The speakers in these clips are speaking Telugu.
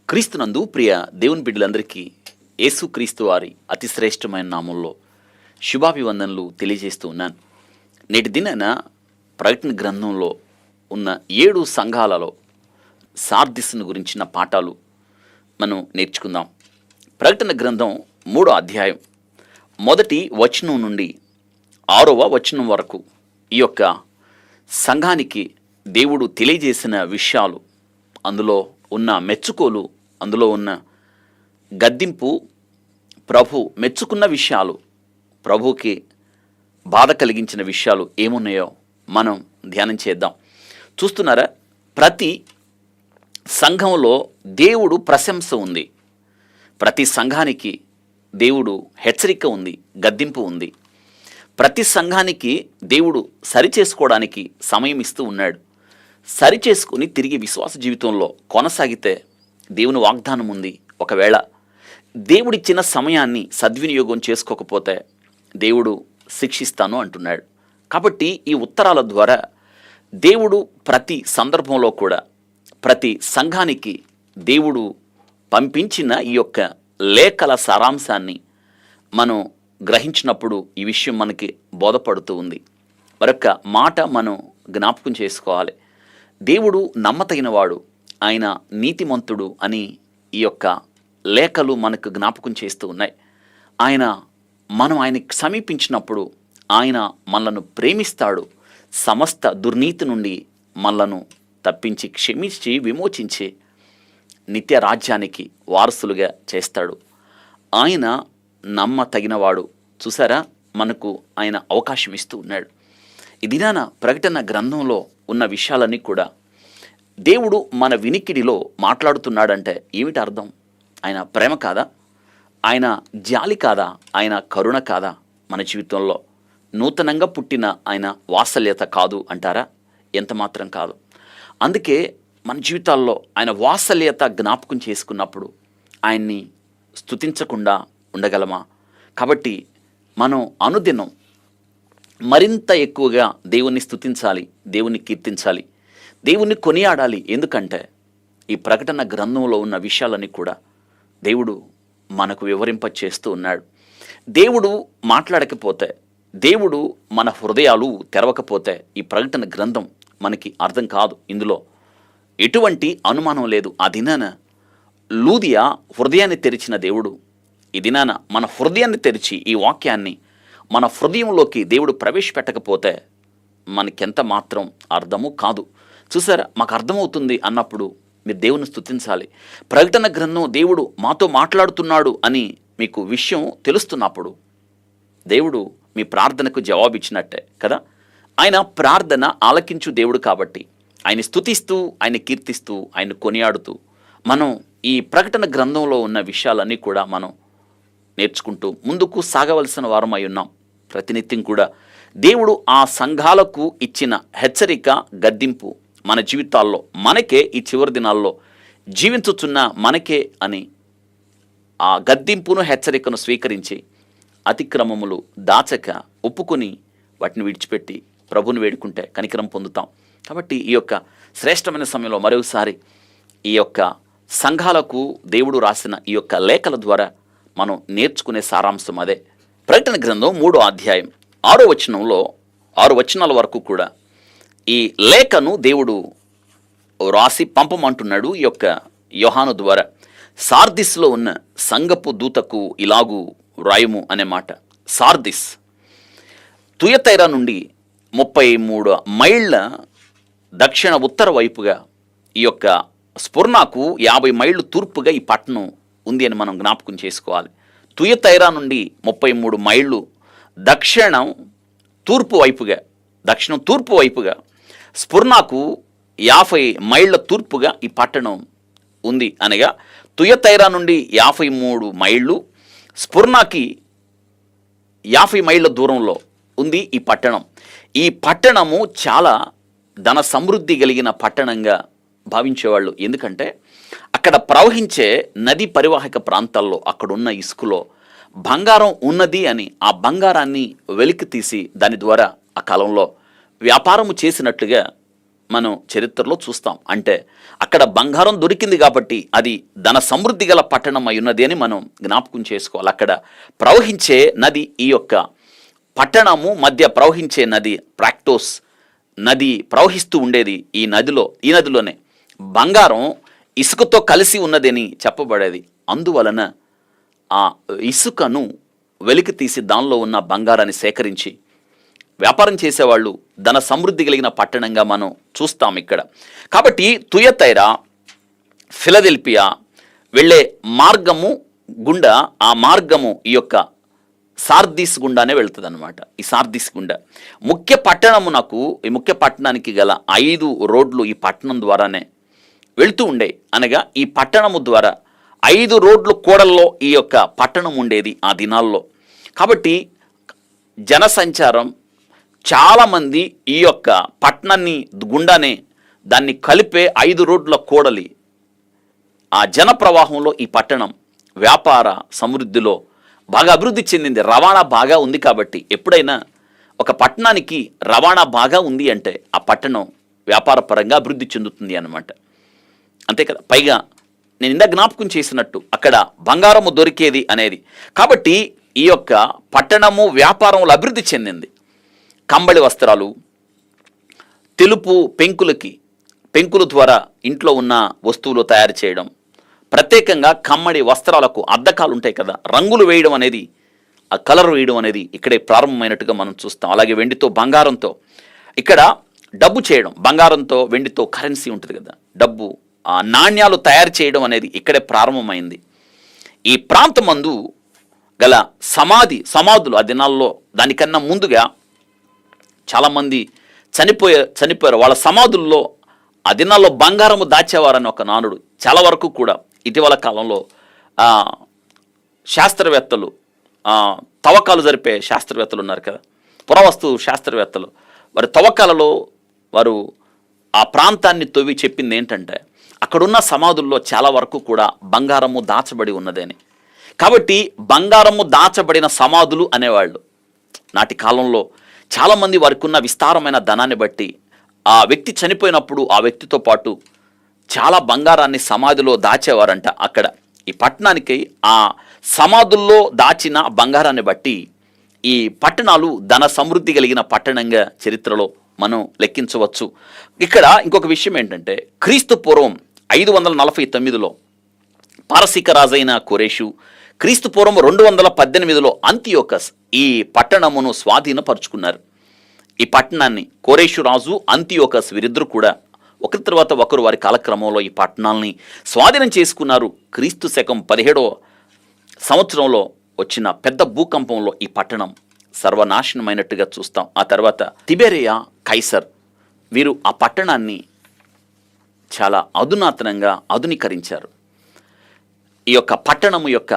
క్రీస్తునందు ప్రియ దేవుని బిడ్డలందరికీ యేసుక్రీస్తు వారి అతి శ్రేష్టమైన నామంలో శుభాభివందనలు తెలియజేస్తూ ఉన్నాను. నేటి దినాన ప్రకటన గ్రంథంలో ఉన్న 7 సంఘాలలో సార్దిస్ను గురించిన పాఠాలు మనం నేర్చుకుందాం. ప్రకటన గ్రంథం 3వ అధ్యాయం 1వ వచనం నుండి 6వ వచనం వరకు ఈ యొక్క సంఘానికి దేవుడు తెలియజేసిన విషయాలు, అందులో ఉన్న మెచ్చుకోలు, అందులో ఉన్న గద్దింపు, ప్రభు మెచ్చుకున్న విషయాలు, ప్రభుకి బాధ కలిగించిన విషయాలు ఏమున్నాయో మనం ధ్యానం చేద్దాం. చూస్తున్నారా, ప్రతి సంఘంలో దేవుడు ప్రశంస ఉంది. ప్రతి సంఘానికి దేవుడు హెచ్చరిక ఉంది, గద్దింపు ఉంది. ప్రతి సంఘానికి దేవుడు సరిచేసుకోవడానికి సమయం ఇస్తూ ఉన్నాడు. సరిచేసుకుని తిరిగి విశ్వాస జీవితంలో కొనసాగితే దేవుని వాగ్దానం ఉంది. ఒకవేళ దేవుడిచ్చిన సమయాన్ని సద్వినియోగం చేసుకోకపోతే దేవుడు శిక్షిస్తాను అంటున్నాడు. కాబట్టి ఈ ఉత్తరాల ద్వారా దేవుడు ప్రతి సందర్భంలో కూడా ప్రతి సంఘానికి దేవుడు పంపించిన ఈ యొక్క లేఖల సారాంశాన్ని మనం గ్రహించినప్పుడు ఈ విషయం మనకి బోధపడుతూ ఉంది. మరొక మాట మనం జ్ఞాపకం చేసుకోవాలి. దేవుడు నమ్మతగినవాడు, ఆయన నీతిమంతుడు అని ఈ యొక్క లేఖలు మనకు జ్ఞాపకం చేస్తూ ఉన్నాయి. మనం ఆయనకి సమీపించినప్పుడు ఆయన మనలను ప్రేమిస్తాడు. సమస్త దుర్నీతి నుండి మనలను తప్పించి, క్షమించి, విమోచించి నిత్య రాజ్యానికి వారసులుగా చేస్తాడు. ఆయన నమ్మతగినవాడు. చూసారా, మనకు ఆయన అవకాశం ఇస్తూ ఉన్నాడు. ఈ దినాన ప్రకటన గ్రంథంలో ఉన్న విషయాలన్నీ కూడా దేవుడు మన వినికిడిలో మాట్లాడుతున్నాడంటే ఏమిటి అర్థం? ఆయన ప్రేమ కాదా? ఆయన జాలి కాదా? ఆయన కరుణ కాదా? మన జీవితంలో నూతనంగా పుట్టిన ఆయన వాత్సల్యత కాదు అంటారా? ఎంత మాత్రం కాదు. అందుకే మన జీవితాల్లో ఆయన వాత్సల్యత జ్ఞాపకం చేసుకున్నప్పుడు ఆయన్ని స్తుతించకుండా ఉండగలమా? కాబట్టి మనం అనుదినం మరింత ఎక్కువగా దేవుణ్ణి స్తుతించాలి, దేవుణ్ణి కీర్తించాలి, దేవుణ్ణి కొనియాడాలి. ఎందుకంటే ఈ ప్రకటన గ్రంథంలో ఉన్న విషయాలన్నీ కూడా దేవుడు మనకు వివరింపచేస్తూ ఉన్నాడు. దేవుడు మాట్లాడకపోతే, దేవుడు మన హృదయాలు తెరవకపోతే ఈ ప్రకటన గ్రంథం మనకి అర్థం కాదు. ఇందులో ఎటువంటి అనుమానం లేదు. ఆ దినాన లూదియా హృదయాన్ని తెరిచిన దేవుడు ఈ దినాన మన హృదయాన్ని తెరిచి ఈ వాక్యాన్ని మన హృదయంలోకి దేవుడు ప్రవేశపెట్టకపోతే మనకెంత మాత్రం అర్థము కాదు. చూసారా, మాకు అర్థమవుతుంది అన్నప్పుడు మీరు దేవుని స్తుతించాలి. ప్రకటన గ్రంథం దేవుడు మాతో మాట్లాడుతున్నాడు అని మీకు విషయం తెలుస్తున్నప్పుడు దేవుడు మీ ప్రార్థనకు జవాబిచ్చినట్టే కదా. ఆయన ప్రార్థన ఆలకించు దేవుడు కాబట్టి ఆయన స్తుతిస్తూ, ఆయన కీర్తిస్తూ, ఆయన కొనియాడుతూ మనం ఈ ప్రకటన గ్రంథంలో ఉన్న విషయాలన్నీ కూడా మనం నేర్చుకుంటూ ముందుకు సాగవలసిన వారమై ఉన్నాం. ప్రతినిత్యం కూడా దేవుడు ఆ సంఘాలకు ఇచ్చిన హెచ్చరిక, గద్దింపు మన జీవితాల్లో మనకే, ఈ చివరి దినాల్లో జీవించుచున్న మనకే అని ఆ గద్దింపును, హెచ్చరికను స్వీకరించి అతిక్రమములు దాచక ఒప్పుకొని వాటిని విడిచిపెట్టి ప్రభుని వేడుకుంటే కనికరం పొందుతాం. కాబట్టి ఈ యొక్క శ్రేష్టమైన సమయంలో మరోసారి ఈ యొక్క సంఘాలకు దేవుడు రాసిన ఈ యొక్క లేఖల ద్వారా మనం నేర్చుకునే సారాంశం అదే. ప్రకటన గ్రంథం 3వ అధ్యాయం 6వ వచనంలో 6 వచనాల వరకు కూడా ఈ లేఖను దేవుడు రాసి పంపమంటున్నాడు. ఈ యొక్క యోహాను ద్వారా సార్దిస్లో ఉన్న సంఘపు దూతకు ఇలాగూ రాయము అనే మాట. సార్దిస్ తుయతైరా నుండి 33 మైళ్ళ దక్షిణ ఉత్తర వైపుగా, ఈ యొక్క స్ఫుర్నాకు 50 మైళ్ళు తూర్పుగా ఈ పట్టణం ఉంది అని మనం జ్ఞాపకం చేసుకోవాలి. తుయతైరా నుండి 33 మైళ్ళు దక్షిణం తూర్పు వైపుగా, స్ఫుర్నాకు 50 మైళ్ళ తూర్పుగా ఈ పట్టణం ఉంది. అనగా తుయతైరా నుండి 53 మైళ్ళు, స్ఫుర్నాకి 50 మైళ్ళ దూరంలో ఉంది ఈ పట్టణం. ఈ పట్టణము చాలా ధన సమృద్ధి కలిగిన పట్టణంగా భావించేవాళ్ళు. ఎందుకంటే అక్కడ ప్రవహించే నది పరివాహక ప్రాంతాల్లో అక్కడున్న ఇసుకలో బంగారం ఉన్నది అని ఆ బంగారాన్ని వెలికి తీసి దాని ద్వారా ఆ కాలంలో వ్యాపారము చేసినట్లుగా మనం చరిత్రలో చూస్తాం. అంటే అక్కడ బంగారం దొరికింది కాబట్టి అది ధన సమృద్ధి గల పట్టణం అయి ఉన్నది అని మనం జ్ఞాపకం చేసుకోవాలి. అక్కడ ప్రవహించే నది, ఈ యొక్క పట్టణము మధ్య ప్రవహించే నది ప్రాక్టోస్ నది ప్రవహిస్తూ ఉండేది. ఈ నదిలోనే బంగారం ఇసుకతో కలిసి ఉన్నదని చెప్పబడేది. అందువలన ఆ ఇసుకను వెలికి తీసి దానిలో ఉన్న బంగారాన్ని సేకరించి వ్యాపారం చేసేవాళ్ళు ధన సమృద్ధి కలిగిన పట్టణంగా మనం చూస్తాం ఇక్కడ. కాబట్టి తుయతైరా, ఫిలదెల్ఫియా వెళ్ళే మార్గము గుండా, ఆ మార్గము ఈ యొక్క సార్దీస్ గుండానే వెళ్తుంది అనమాట. ఈ సార్దీస్ గుండా ఈ ముఖ్య పట్టణానికి గల 5 రోడ్లు ఈ పట్టణం ద్వారానే వెళుతూ ఉండే. అనగా ఈ పట్టణము ద్వారా 5 రోడ్లు కూడల్లో ఈ యొక్క పట్టణం ఉండేది ఆ దినాల్లో. కాబట్టి జనసంచారం చాలామంది ఈ యొక్క పట్టణాన్ని గుండానే దాన్ని కలిపే 5 రోడ్ల కూడలి ఆ జన ప్రవాహంలో ఈ పట్టణం వ్యాపార సమృద్ధిలో బాగా అభివృద్ధి చెందింది. రవాణా బాగా ఉంది. కాబట్టి ఎప్పుడైనా ఒక పట్టణానికి రవాణా బాగా ఉంది అంటే ఆ పట్టణం వ్యాపార పరంగా అభివృద్ధి చెందుతుంది అన్నమాట. అంతే కదా. పైగా నేను ఇందాక జ్ఞాపకం చేసినట్టు అక్కడ బంగారము దొరికేది అనేది. కాబట్టి ఈ యొక్క పట్టణము వ్యాపారంలో అభివృద్ధి చెందింది. కంబళి వస్త్రాలు, తెలుపు పెంకుల ద్వారా ఇంట్లో ఉన్న వస్తువులు తయారు చేయడం, ప్రత్యేకంగా కమ్మడి వస్త్రాలకు అద్దకాలు ఉంటాయి కదా, రంగులు వేయడం అనేది, ఆ కలర్ వేయడం అనేది ఇక్కడే ప్రారంభమైనట్టుగా మనం చూస్తాం. అలాగే వెండితో బంగారంతో ఇక్కడ డబ్బు చేయడం, బంగారంతో వెండితో కరెన్సీ ఉంటుంది కదా, డబ్బు, ఆ నాణ్యాలు తయారు చేయడం అనేది ఇక్కడే ప్రారంభమైంది. ఈ ప్రాంతమందు గల సమాధులు ఆ దినాల్లో, దానికన్నా ముందుగా చాలామంది చనిపోయారు. వాళ్ళ సమాధుల్లో ఆ దినాల్లో బంగారము దాచేవారని ఒక నానుడు. చాలా వరకు కూడా ఇటీవల కాలంలో శాస్త్రవేత్తలు, తవ్వకాలు జరిపే శాస్త్రవేత్తలు ఉన్నారు కదా, పురావస్తు శాస్త్రవేత్తలు, వారి తవ్వకాలలో వారు ఆ ప్రాంతాన్ని తవ్వి చెప్పింది ఏంటంటే అక్కడున్న సమాధుల్లో చాలా వరకు కూడా బంగారము దాచబడి ఉన్నదని. కాబట్టి బంగారము దాచబడిన సమాధులు అనేవాళ్ళు. నాటి కాలంలో చాలామంది వారికి ఉన్న విస్తారమైన ధనాన్ని బట్టి ఆ వ్యక్తి చనిపోయినప్పుడు ఆ వ్యక్తితో పాటు చాలా బంగారాన్ని సమాధిలో దాచేవారంట. అక్కడ ఈ పట్టణానికి ఆ సమాధుల్లో దాచిన బంగారాన్ని బట్టి ఈ పట్టణాలు ధన సమృద్ధి కలిగిన పట్టణంగా చరిత్రలో మనం లెక్కించవచ్చు. ఇక్కడ ఇంకొక విషయం ఏంటంటే క్రీస్తు పూర్వం 549లో పారసీక రాజైన కోరేషు, క్రీస్తు పూర్వం 218లో అంతియోకస్ ఈ పట్టణమును స్వాధీనపరుచుకున్నారు. ఈ పట్టణాన్ని కోరేషు రాజు, అంతియోకస్ వీరిద్దరూ కూడా ఒకరి తర్వాత ఒకరు వారి కాలక్రమంలో ఈ పట్టణాలని స్వాధీనం చేసుకున్నారు. క్రీస్తు శకం 17వ సంవత్సరంలో వచ్చిన పెద్ద భూకంపంలో ఈ పట్టణం సర్వనాశనమైనట్టుగా చూస్తాం. ఆ తర్వాత తిబెరియా కైసర్ వీరు ఆ పట్టణాన్ని చాలా అధునాతనంగా ఆధునీకరించారు. ఈ యొక్క పట్టణము యొక్క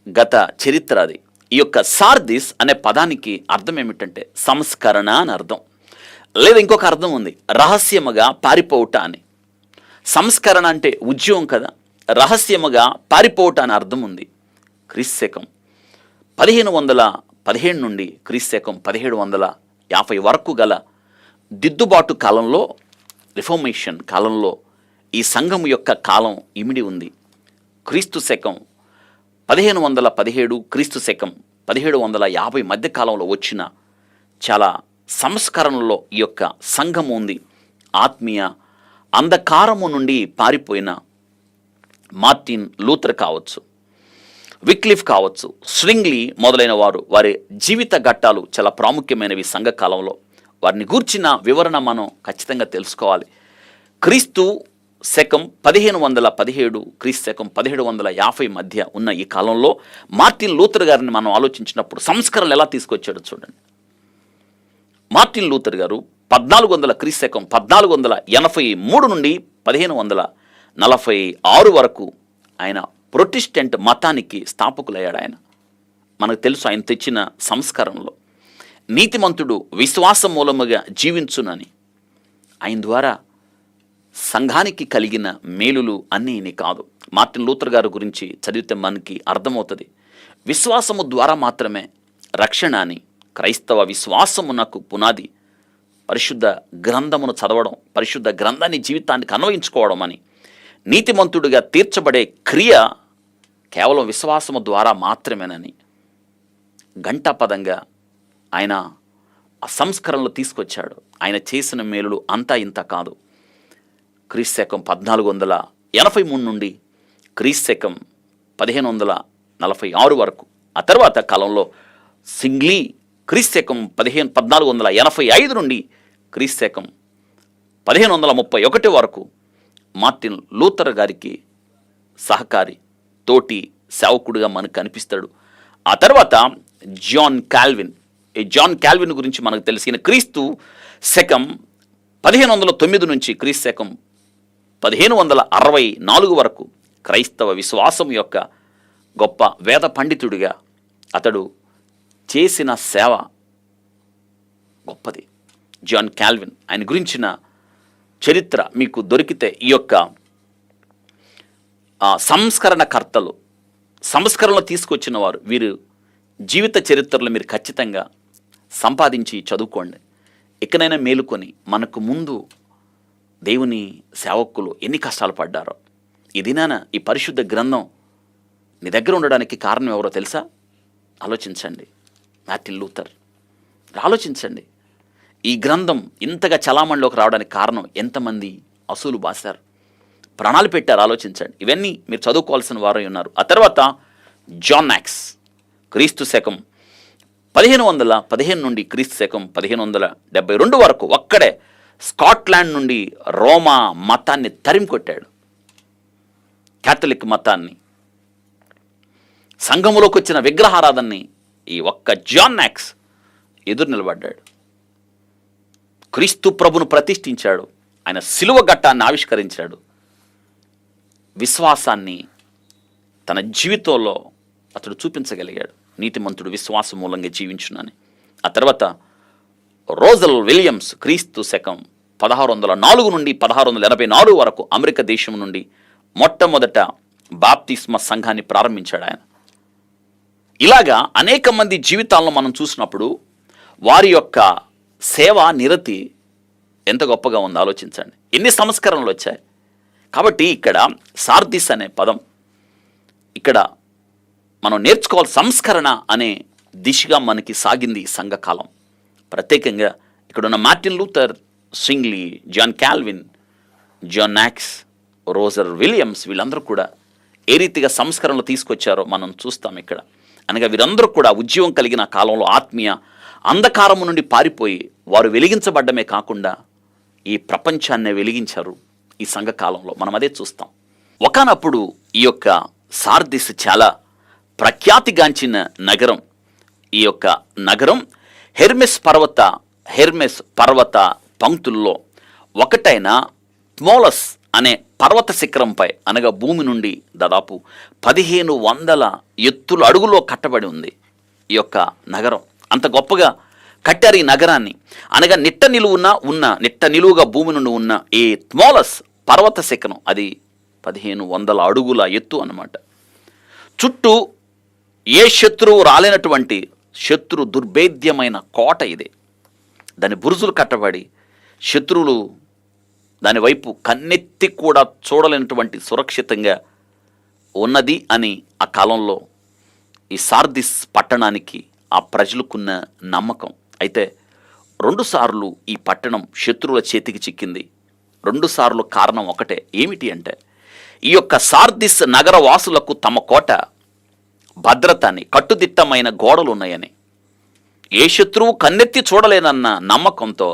గత చరిత్ర అది. ఈ యొక్క సార్దిస్ అనే పదానికి అర్థం ఏమిటంటే సంస్కరణ అని అర్థం, లేదా ఇంకొక అర్థం ఉంది, రహస్యముగా పారిపోవుట అని. సంస్కరణ అంటే ఉద్యోగం కదా, రహస్యముగా పారిపోవుట అని అర్థం ఉంది. క్రీస్తు శకం 1517 నుండి క్రీస్తు శకం 1750 వరకు గల దిద్దుబాటు కాలంలో, రిఫార్మేషన్ కాలంలో ఈ సంఘం యొక్క కాలం ఇమిడి ఉంది. క్రీస్తు శకం 1517 క్రీస్తు శకం 1750 మధ్య కాలంలో వచ్చిన చాలా సంస్కరణలో ఈ యొక్క సంఘము ఉంది. ఆత్మీయ అంధకారము నుండి పారిపోయిన మార్టిన్ లూథర్ కావచ్చు, విక్లిఫ్ కావచ్చు, స్ట్రింగ్లీ మొదలైన వారి జీవిత ఘట్టాలు చాలా ప్రాముఖ్యమైనవి సంఘకాలంలో. వారిని గూర్చిన వివరణ మనం ఖచ్చితంగా తెలుసుకోవాలి. క్రీస్తు శకం 1517 క్రీస్తు శకం 1750 మధ్య ఉన్న ఈ కాలంలో మార్టిన్ లూథర్ గారిని మనం ఆలోచించినప్పుడు సంస్కరణలు ఎలా తీసుకొచ్చాడో చూడండి. మార్టిన్ లూథర్ గారు 1400 క్రీస్తు శకం 1483 నుండి 1546 వరకు ఆయన ప్రొటెస్టెంట్ మతానికి స్థాపకులయ్యాడు. ఆయన మనకు తెలుసు ఆయన తెచ్చిన సంస్కరణలో నీతిమంతుడు విశ్వాసం మూలముగా జీవించునని, ఆయన ద్వారా సంఘానికి కలిగిన మేలులు అన్నీ కాదు. మార్టిన్ లూథర్ గారి గురించి చదివితే మనకి అర్థమవుతుంది. విశ్వాసము ద్వారా మాత్రమే రక్షణ అని, క్రైస్తవ విశ్వాసమునకు పునాది పరిశుద్ధ గ్రంథమును చదవడం, పరిశుద్ధ గ్రంథాన్ని జీవితానికి అన్వయించుకోవడం అని, నీతిమంతుడిగా తీర్చబడే క్రియ కేవలం విశ్వాసము ద్వారా మాత్రమేనని ఘంటాపదంగా ఆయన ఆ సంస్కరణలు తీసుకొచ్చాడు. ఆయన చేసిన మేలులు అంతా ఇంత కాదు. క్రీస్తు 1483 నుండి క్రీస్తు 1546 వరకు, ఆ తర్వాత కాలంలో సింగ్లీ క్రీస్తు 1485 నుండి క్రీస్తు 1531 వరకు మార్టిన్ లూథర్ గారికి సహకారి, తోటి సేవకుడిగా మనకు కనిపిస్తాడు. ఆ తర్వాత జాన్ కాల్విన్. ఈ జాన్ కాల్విన్ గురించి మనకు తెలిసిన క్రీస్తు 1509 నుంచి క్రీస్తు 1564 వరకు క్రైస్తవ విశ్వాసం యొక్క గొప్ప వేద పండితుడిగా అతడు చేసిన సేవ గొప్పది. జాన్ కాల్విన్, ఆయన గురించిన చరిత్ర మీకు దొరికితే, ఈ యొక్క సంస్కరణకర్తలు, సంస్కరణలు తీసుకొచ్చిన వారు, వీరు జీవిత చరిత్రలు మీరు ఖచ్చితంగా సంపాదించి చదువుకోండి. ఎక్కడైనా మేలుకొని, మనకు ముందు దేవుని సేవకులు ఎన్ని కష్టాలు పడ్డారో. ఈ దినాన ఈ పరిశుద్ధ గ్రంథం నీ దగ్గర ఉండడానికి కారణం ఎవరో తెలుసా? ఆలోచించండి. Martin Luther. ఆలోచించండి, ఈ గ్రంథం ఇంతగా చలామణిలోకి రావడానికి కారణం ఎంతమంది అసూలు బాసారు, ప్రాణాలు పెట్టారు. ఆలోచించండి. ఇవన్నీ మీరు చదువుకోవాల్సిన వారై ఉన్నారు. ఆ తర్వాత జాన్ నాక్స్, క్రీస్తు 1515 నుండి క్రీస్తు 1572 వరకు ఒక్కడే స్కాట్లాండ్ నుండి రోమా మతాన్ని తరిమికొట్టాడు. క్యాథలిక్ మతాన్ని, సంఘములోకి వచ్చిన విగ్రహారాధనని ఈ ఒక్క జాన్ నాక్స్ ఎదురు నిలబడ్డాడు. క్రీస్తు ప్రభును ప్రతిష్ఠించాడు. ఆయన సిలువ ఘట్టాన్ని ఆవిష్కరించాడు. విశ్వాసాన్ని తన జీవితంలో అతడు చూపించగలిగాడు. నీతిమంతుడు విశ్వాస మూలంగా జీవించునని. ఆ తర్వాత రోజల్ విలియమ్స్ క్రీస్తు 1604 నుండి 1684 వరకు అమెరికా దేశం నుండి మొట్టమొదట బాప్తిస్మ సంఘాన్ని ప్రారంభించాడు ఆయన. ఇలాగా అనేక మంది జీవితాలను మనం చూసినప్పుడు వారి యొక్క సేవ నిరతి ఎంత గొప్పగా ఉందో ఆలోచించండి. ఎన్ని సంస్కరణలు వచ్చాయి. కాబట్టి ఇక్కడ సార్దిస్ అనే పదం ఇక్కడ మనం నేర్చుకోవాలి. సంస్కరణ అనే దిశగా మనకి సాగింది ఈ సంఘకాలం. ప్రత్యేకంగా ఇక్కడున్న Martin Luther, Zwingli, John Calvin, John Knox, Roger Williams, వీళ్ళందరూ కూడా ఏ రీతిగా సంస్కరణలు తీసుకొచ్చారో మనం చూస్తాం ఇక్కడ. అనగా వీరందరూ కూడా ఉద్యోగం కలిగిన కాలంలో ఆత్మీయ అంధకారము నుండి పారిపోయి వారు వెలిగించబడ్డమే కాకుండా ఈ ప్రపంచాన్నే వెలిగించారు. ఈ సంఘకాలంలో మనం అదే చూస్తాం. ఒకనప్పుడు ఈ యొక్క సార్దిస్ చాలా ప్రఖ్యాతిగాంచిన నగరం. ఈ యొక్క నగరం హెర్మెస్ పర్వత పంక్తుల్లో ఒకటైన ట్మోలస్ అనే పర్వత శిఖరంపై, అనగా భూమి నుండి దాదాపు 1500 ఎత్తుల అడుగులో కట్టబడి ఉంది ఈ యొక్క నగరం. అంత గొప్పగా కట్టారు ఈ నగరాన్ని. అనగా నిట్ట నిలువుగా భూమి నుండి ఉన్న ఈ ట్మోలస్ పర్వత శిఖరం, అది 1500 అడుగుల ఎత్తు అన్నమాట. చుట్టూ ఏ శత్రువు రాలేనటువంటి శత్రు దుర్భేద్యమైన కోట ఇది. దాని బురుజులు కట్టబడి శత్రువులు దాని వైపు కన్నెత్తి కూడా చూడలేనటువంటి సురక్షితంగా ఉన్నది అని ఆ కాలంలో ఈ సార్దిస్ పట్టణానికి ఆ ప్రజలకున్న నమ్మకం. అయితే 2 సార్లు ఈ పట్టణం శత్రువుల చేతికి చిక్కింది. 2 సార్లు కారణం ఒకటే. ఏమిటి అంటే, ఈ యొక్క సార్దిస్ నగర వాసులకు తమ కోట భద్రతని, కట్టుదిట్టమైన గోడలు ఉన్నాయని, ఏ శత్రువు కన్నెత్తి చూడలేనన్న నమ్మకంతో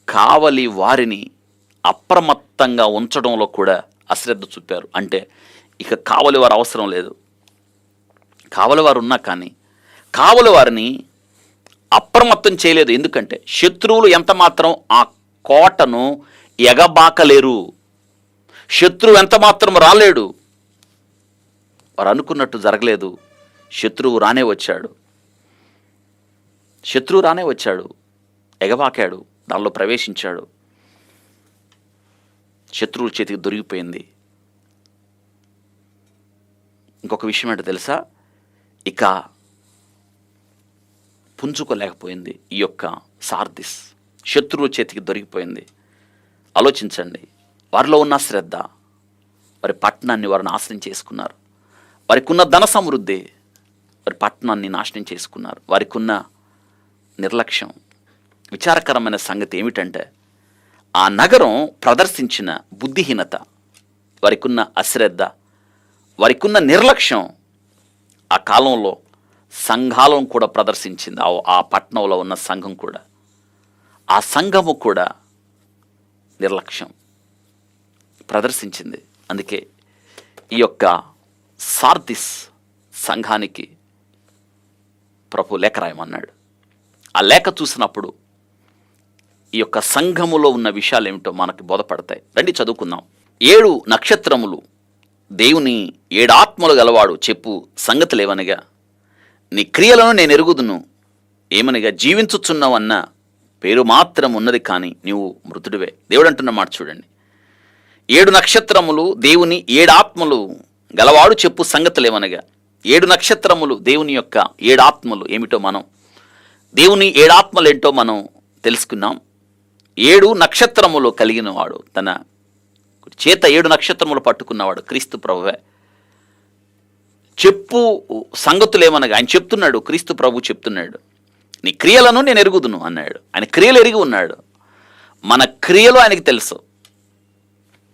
కావలి వారిని అప్రమత్తంగా ఉంచడంలో కూడా అశ్రద్ధ చూపారు. అంటే ఇక కావలి వారు అవసరం లేదు. కావలి వారు ఉన్నా కానీ కావలి వారిని అప్రమత్తం చేయలేదు. ఎందుకంటే శత్రువులు ఎంత మాత్రం ఆ కోటను ఎగబాకలేరు. శత్రువు ఎంత మాత్రం రాలేడు. వారు అనుకున్నట్టు జరగలేదు. శత్రువు రానే వచ్చాడు, ఎగబాకాడు, దానిలో ప్రవేశించాడు. శత్రువుల చేతికి దొరికిపోయింది. ఇంకొక విషయం ఏంటో తెలుసా? ఇక పుంజుకోలేకపోయింది ఈ యొక్క సార్దిస్. శత్రువు చేతికి దొరికిపోయింది. ఆలోచించండి, వారిలో ఉన్న శ్రద్ధ, వారి పట్టణాన్ని వారు నాశనం చేసుకున్నారు. వారికి ఉన్న ధన సమృద్ధి వారి పట్టణాన్ని నాశనం చేసుకున్నారు. వారికి ఉన్న నిర్లక్ష్యం. విచారకరమైన సంగతి ఏమిటంటే ఆ నగరం ప్రదర్శించిన బుద్ధిహీనత, వారికి ఉన్న అశ్రద్ధ, వారికి ఉన్న నిర్లక్ష్యం ఆ కాలంలో సంఘాలను కూడా ప్రదర్శించింది. ఆ పట్టణంలో ఉన్న సంఘం కూడా, ఆ సంఘము కూడా నిర్లక్ష్యం ప్రదర్శించింది. అందుకే ఈ యొక్క సార్దిస్ సంఘానికి ప్రభు లేఖ రాయమన్నాడు. ఆ లేఖ చూసినప్పుడు ఈ యొక్క సంఘములో ఉన్న విషయాలు ఏమిటో మనకి బోధపడతాయి. రండి చదువుకుందాం. 7 నక్షత్రములు దేవుని 7 ఆత్మలు గలవాడు చెప్పు సంగతులేవనగా, నీ క్రియలను నేను ఎరుగుదును, ఏమనగా జీవించుచున్నావన్న పేరు మాత్రం ఉన్నది కానీ నీవు మృతుడివే. దేవుడు అంటున్న మాట చూడండి. 7 నక్షత్రములు దేవుని 7 ఆత్మలు గలవాడు చెప్పు సంగతులేవనగా, 7 నక్షత్రములు దేవుని యొక్క 7 ఆత్మలు ఏమిటో మనం, దేవుని 7 ఆత్మలు ఏంటో మనం తెలుసుకున్నాం. 7 నక్షత్రములు కలిగిన వాడు, తన చేత 7 నక్షత్రములు పట్టుకున్నవాడు క్రీస్తు ప్రభువే. చెప్పు సంగతులేమనగా ఆయన చెప్తున్నాడు, క్రీస్తు ప్రభు చెప్తున్నాడు, నీ క్రియలను నేను ఎరుగుదును అన్నాడు. ఆయన క్రియలు ఎరిగి ఉన్నాడు. మన క్రియలు ఆయనకి తెలుసు.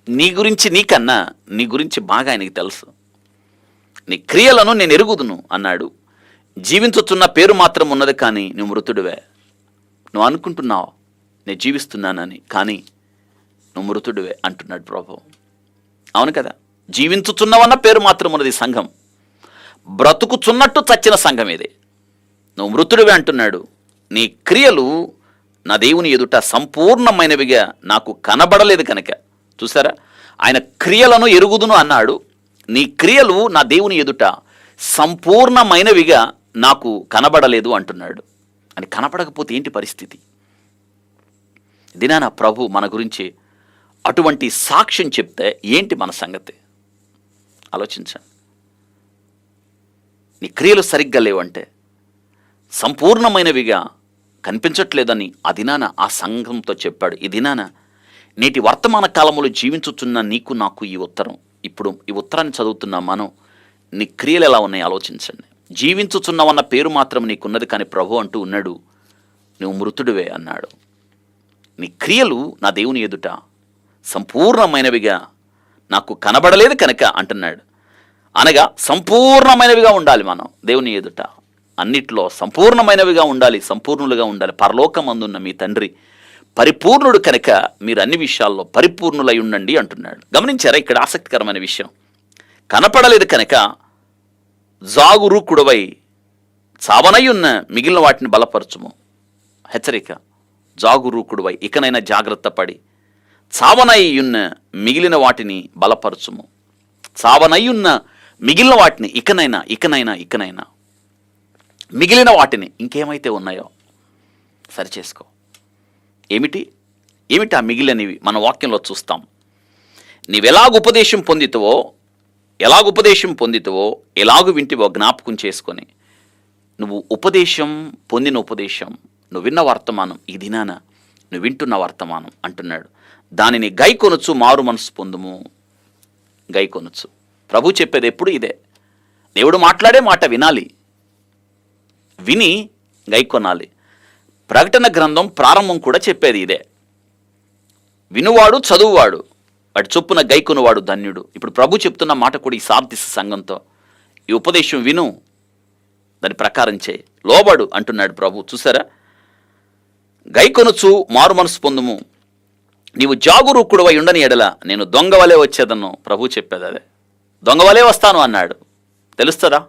నీ గురించి నీకన్నా నీ గురించి బాగా ఆయనకి తెలుసు. నీ క్రియలను నేను ఎరుగుదును అన్నాడు. జీవించుతున్న పేరు మాత్రం ఉన్నది కానీ నువ్వు మృతుడివే. నువ్వు అనుకుంటున్నావు నేను జీవిస్తున్నానని, కానీ నువ్వు మృతుడివే అంటున్నాడు ప్రభు. అవును కదా, జీవించుచున్నవన్న పేరు మాత్రం ఉన్నది సంఘం. బ్రతుకుచున్నట్టు చచ్చిన సంఘం ఇది. నువ్వు మృతుడివే అంటున్నాడు. నీ క్రియలు నా దేవుని ఎదుట సంపూర్ణమైనవిగా నాకు కనబడలేదు కనుక. చూసారా, ఆయన క్రియలను ఎరుగుదును అన్నాడు. నీ క్రియలు నా దేవుని ఎదుట సంపూర్ణమైనవిగా నాకు కనబడలేదు అంటున్నాడు. అని కనపడకపోతే ఏంటి పరిస్థితి? దినాన ప్రభు మన గురించి అటువంటి సాక్ష్యం చెప్తే ఏంటి మన సంగతి? ఆలోచించండి. నీ క్రియలు సరిగ్గా లేవంటే, సంపూర్ణమైనవిగా కనిపించట్లేదని ఆ దినాన ఆ సంఘంతో చెప్పాడు. ఈ దినాన నేటి వర్తమాన కాలంలో జీవించుతున్న నీకు నాకు ఈ ఉత్తరం, ఇప్పుడు ఈ ఉత్తరాన్ని చదువుతున్న మనం, నీ క్రియలు ఎలా ఉన్నాయి ఆలోచించండి. జీవించుచున్నావన్న పేరు మాత్రం నీకున్నది కానీ ప్రభు అంటూ ఉన్నాడు, నువ్వు మృతుడివే అన్నాడు. నీ క్రియలు నా దేవుని ఎదుట సంపూర్ణమైనవిగా నాకు కనబడలేదు కనుక అంటున్నాడు. అనగా సంపూర్ణమైనవిగా ఉండాలి మనం దేవుని ఎదుట, అన్నిట్లో సంపూర్ణమైనవిగా ఉండాలి, సంపూర్ణులుగా ఉండాలి. పరలోకమందున్న మీ తండ్రి పరిపూర్ణుడు కనుక మీరు అన్ని విషయాల్లో పరిపూర్ణులై ఉండండి అంటున్నాడు. గమనించారా ఇక్కడ ఆసక్తికరమైన విషయం? కనపడలేదు కనుక జాగురూకుడవై చావనై ఉన్న మిగిలిన వాటిని బలపరచుము. హెచ్చరిక, జాగురూకుడవై ఇకనైనా జాగ్రత్త పడి చావనై ఉన్న మిగిలిన వాటిని బలపరచుము. చావనై ఉన్న మిగిలిన వాటిని ఇకనైనా మిగిలిన వాటిని ఇంకేమైతే ఉన్నాయో సరిచేసుకో. ఏమిటి ఆ మిగిలినవి మన వాక్యంలో చూస్తాం. నీవెలాగ ఉపదేశం పొందితవో ఎలాగు వింటివో జ్ఞాపకం చేసుకొని, నువ్వు పొందిన ఉపదేశం, నువ్వు విన్న వర్తమానం, ఈ దినాన నువ్వు వింటున్న వర్తమానం అంటున్నాడు, దానిని గైకొనొచ్చు, మారు మనసు పొందుము. గైకొనొచ్చు. ప్రభు చెప్పేది ఎప్పుడు ఇదే. దేవుడు మాట్లాడే మాట వినాలి, విని గైకొనాలి. ప్రకటన గ్రంథం ప్రారంభం కూడా చెప్పేది ఇదే. వినువాడు చదువువాడు వాటి చొప్పున గైకొనువాడు ధన్యుడు. ఇప్పుడు ప్రభు చెప్తున్న మాట కూడా ఈ సార్దిస్ సంఘంతో, ఈ ఉపదేశం విను, దాని ప్రకారం చేయి, లోబడు అంటున్నాడు ప్రభు. చూసారా, గైకొనుచు మారు మనసు పొందుము. నీవు జాగురూకుడువై ఉండని ఎడల నేను దొంగవలే వచ్చేదను. ప్రభు చెప్పేది అదే. దొంగవలే వస్తాను అన్నాడు. తెలుస్తుందా?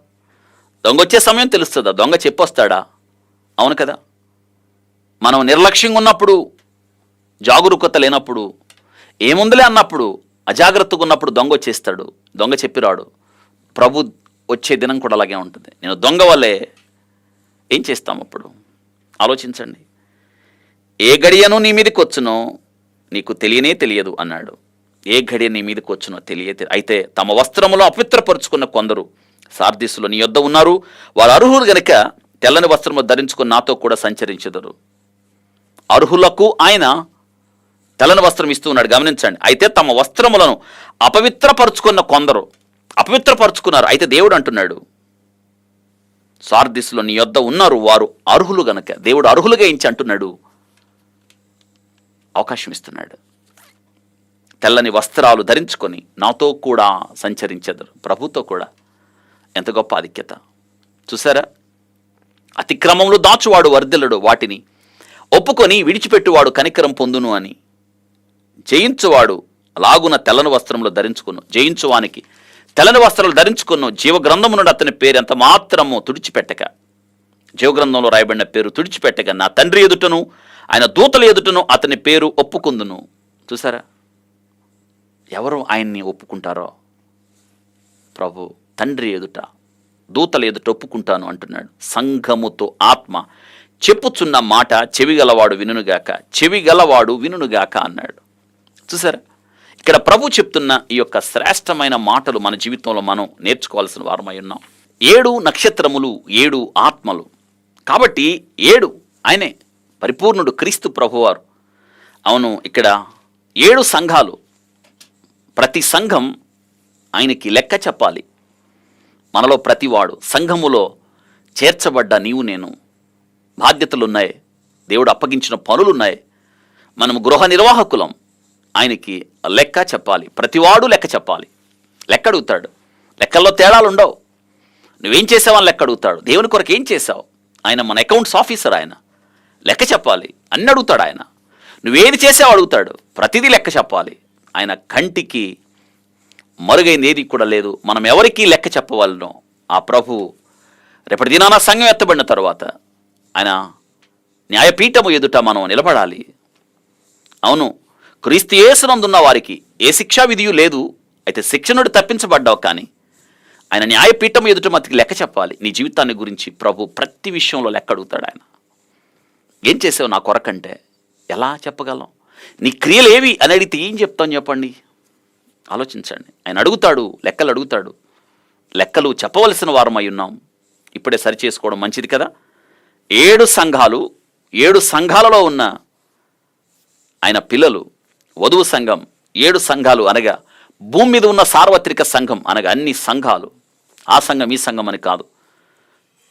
దొంగ వచ్చే సమయం తెలుస్తుందా? దొంగ చెప్పొస్తాడా? అవును కదా. మనం నిర్లక్ష్యంగా ఉన్నప్పుడు, జాగరూకత లేనప్పుడు, ఏముందిలే అన్నప్పుడు, అజాగ్రత్తగా ఉన్నప్పుడు దొంగ వచ్చేస్తాడు. దొంగ చెప్పిరాడు. ప్రభు వచ్చే దినం కూడా అలాగే ఉంటుంది. నేను దొంగ వల్లే ఏం చేస్తాం అప్పుడు? ఆలోచించండి. ఏ గడియను నీ మీదకి వచ్చునో నీకు తెలియదు అన్నాడు. ఏ గడియ నీ మీదకి వచ్చునో అయితే తమ వస్త్రములో అపవిత్రపరుచుకున్న కొందరు సార్దీసులో నీ యొద్ద ఉన్నారు. వారు అర్హులు గనుక తెల్లని వస్త్రము ధరించుకుని నాతో కూడా సంచరించెదరు. అర్హులకు ఆయన తెల్లని వస్త్రం ఇస్తూ ఉన్నాడు. గమనించండి. అయితే తమ వస్త్రములను అపవిత్రపరుచుకున్న కొందరు అపవిత్రపరుచుకున్నారు. అయితే దేవుడు అంటున్నాడు, సార్దిస్లో నీ యొద్ద ఉన్నారు వారు అర్హులు గనక, దేవుడు అర్హులుగా ఎంచి అంటున్నాడు, అవకాశం ఇస్తున్నాడు. తెల్లని వస్త్రాలు ధరించుకొని నాతో కూడా సంచరించెదరు. ప్రభుతో కూడా. ఎంత గొప్ప ఆధిక్యత చూసారా. అతిక్రమంలో దాచువాడు వర్ధిల్లడు, వాటిని ఒప్పుకొని విడిచిపెట్టువాడు కనికరం పొందును అని. జయించువాడు అలాగున తెల్లని వస్త్రములు ధరించుకును, జయించువానికి తెల్లని వస్త్రాలు ధరించుకును. జీవగ్రంథము నుండి అతని పేరు ఎంత మాత్రము తుడిచిపెట్టక, జీవగ్రంథంలో రాయబడిన పేరు తుడిచిపెట్టక నా తండ్రి ఎదుటను ఆయన దూతల ఎదుటను అతని పేరు ఒప్పుకుందును. చూసారా, ఎవరు ఆయన్ని ఒప్పుకుంటారో ప్రభు తండ్రి ఎదుట దూతల ఎదుట ఒప్పుకుంటాను అంటున్నాడు. సంఘముతో ఆత్మ చెప్పుచున్న మాట చెవిగలవాడు వినుగాక, చెవిగలవాడు వినుగాక అన్నాడు. చూసారా, ఇక్కడ ప్రభు చెప్తున్న ఈ యొక్క శ్రేష్టమైన మాటలు మన జీవితంలో మనం నేర్చుకోవాల్సిన వారమై ఉన్నాం. 7 నక్షత్రములు, 7 ఆత్మలు. కాబట్టి 7 ఆయనే పరిపూర్ణుడు క్రీస్తు ప్రభువారు. అవును, ఇక్కడ 7 సంఘాలు. ప్రతి సంఘం ఆయనకి లెక్క చెప్పాలి. మనలో ప్రతివాడు సంఘములో చేర్చబడ్డ నీవు నేను బాధ్యతలున్నాయి, దేవుడు అప్పగించిన పనులున్నాయి. మనం గృహ నిర్వాహకులం. ఆయనకి లెక్క చెప్పాలి. ప్రతివాడు లెక్క చెప్పాలి. లెక్క అడుగుతాడు. లెక్కల్లో తేడాలు ఉండవు. నువ్వేం చేసావని లెక్క అడుగుతాడు. దేవుని కొరకు ఏం చేసావు? ఆయన మన అకౌంట్స్ ఆఫీసర్. ఆయన లెక్క చెప్పాలి. అన్ని అడుగుతాడు. ఆయన నువ్వేది చేసావు అడుగుతాడు. ప్రతిదీ లెక్క చెప్పాలి. ఆయన కంటికి మరుగైంది ఏది కూడా లేదు. మనం ఎవరికి లెక్క చెప్పవలనో ఆ ప్రభు రేపటి దినాన సంఘం ఎత్తబడిన తర్వాత ఆయన న్యాయపీఠము ఎదుట మనం నిలబడాలి. అవును, క్రీస్తు యేసునందున్న వారికి ఏ శిక్షా విధియు లేదు. అయితే శిక్ష నుండి తప్పించబడ్డావు, కానీ ఆయన న్యాయపీఠం ఎదుట మతికి లెక్క చెప్పాలి. నీ జీవితాన్ని గురించి ప్రభు ప్రతి విషయంలో లెక్క అడుగుతాడు. ఆయన ఏం చేసావు నా కొరకంటే ఎలా చెప్పగలం? నీ క్రియలు ఏవి అని అడిగితే ఏం చెప్తాను చెప్పండి? ఆలోచించండి. ఆయన అడుగుతాడు, లెక్కలు అడుగుతాడు. లెక్కలు చెప్పవలసిన వారమై ఉన్నాం. ఇప్పుడే సరి చేసుకోవడం మంచిది కదా. 7 సంఘాలు, 7 సంఘాలలో ఉన్న ఆయన పిల్లలు, వధువు సంఘం. 7 సంఘాలు అనగా భూమి మీద ఉన్న సార్వత్రిక సంఘం అనగా అన్ని సంఘాలు. ఆ సంఘం ఈ సంఘం అని కాదు.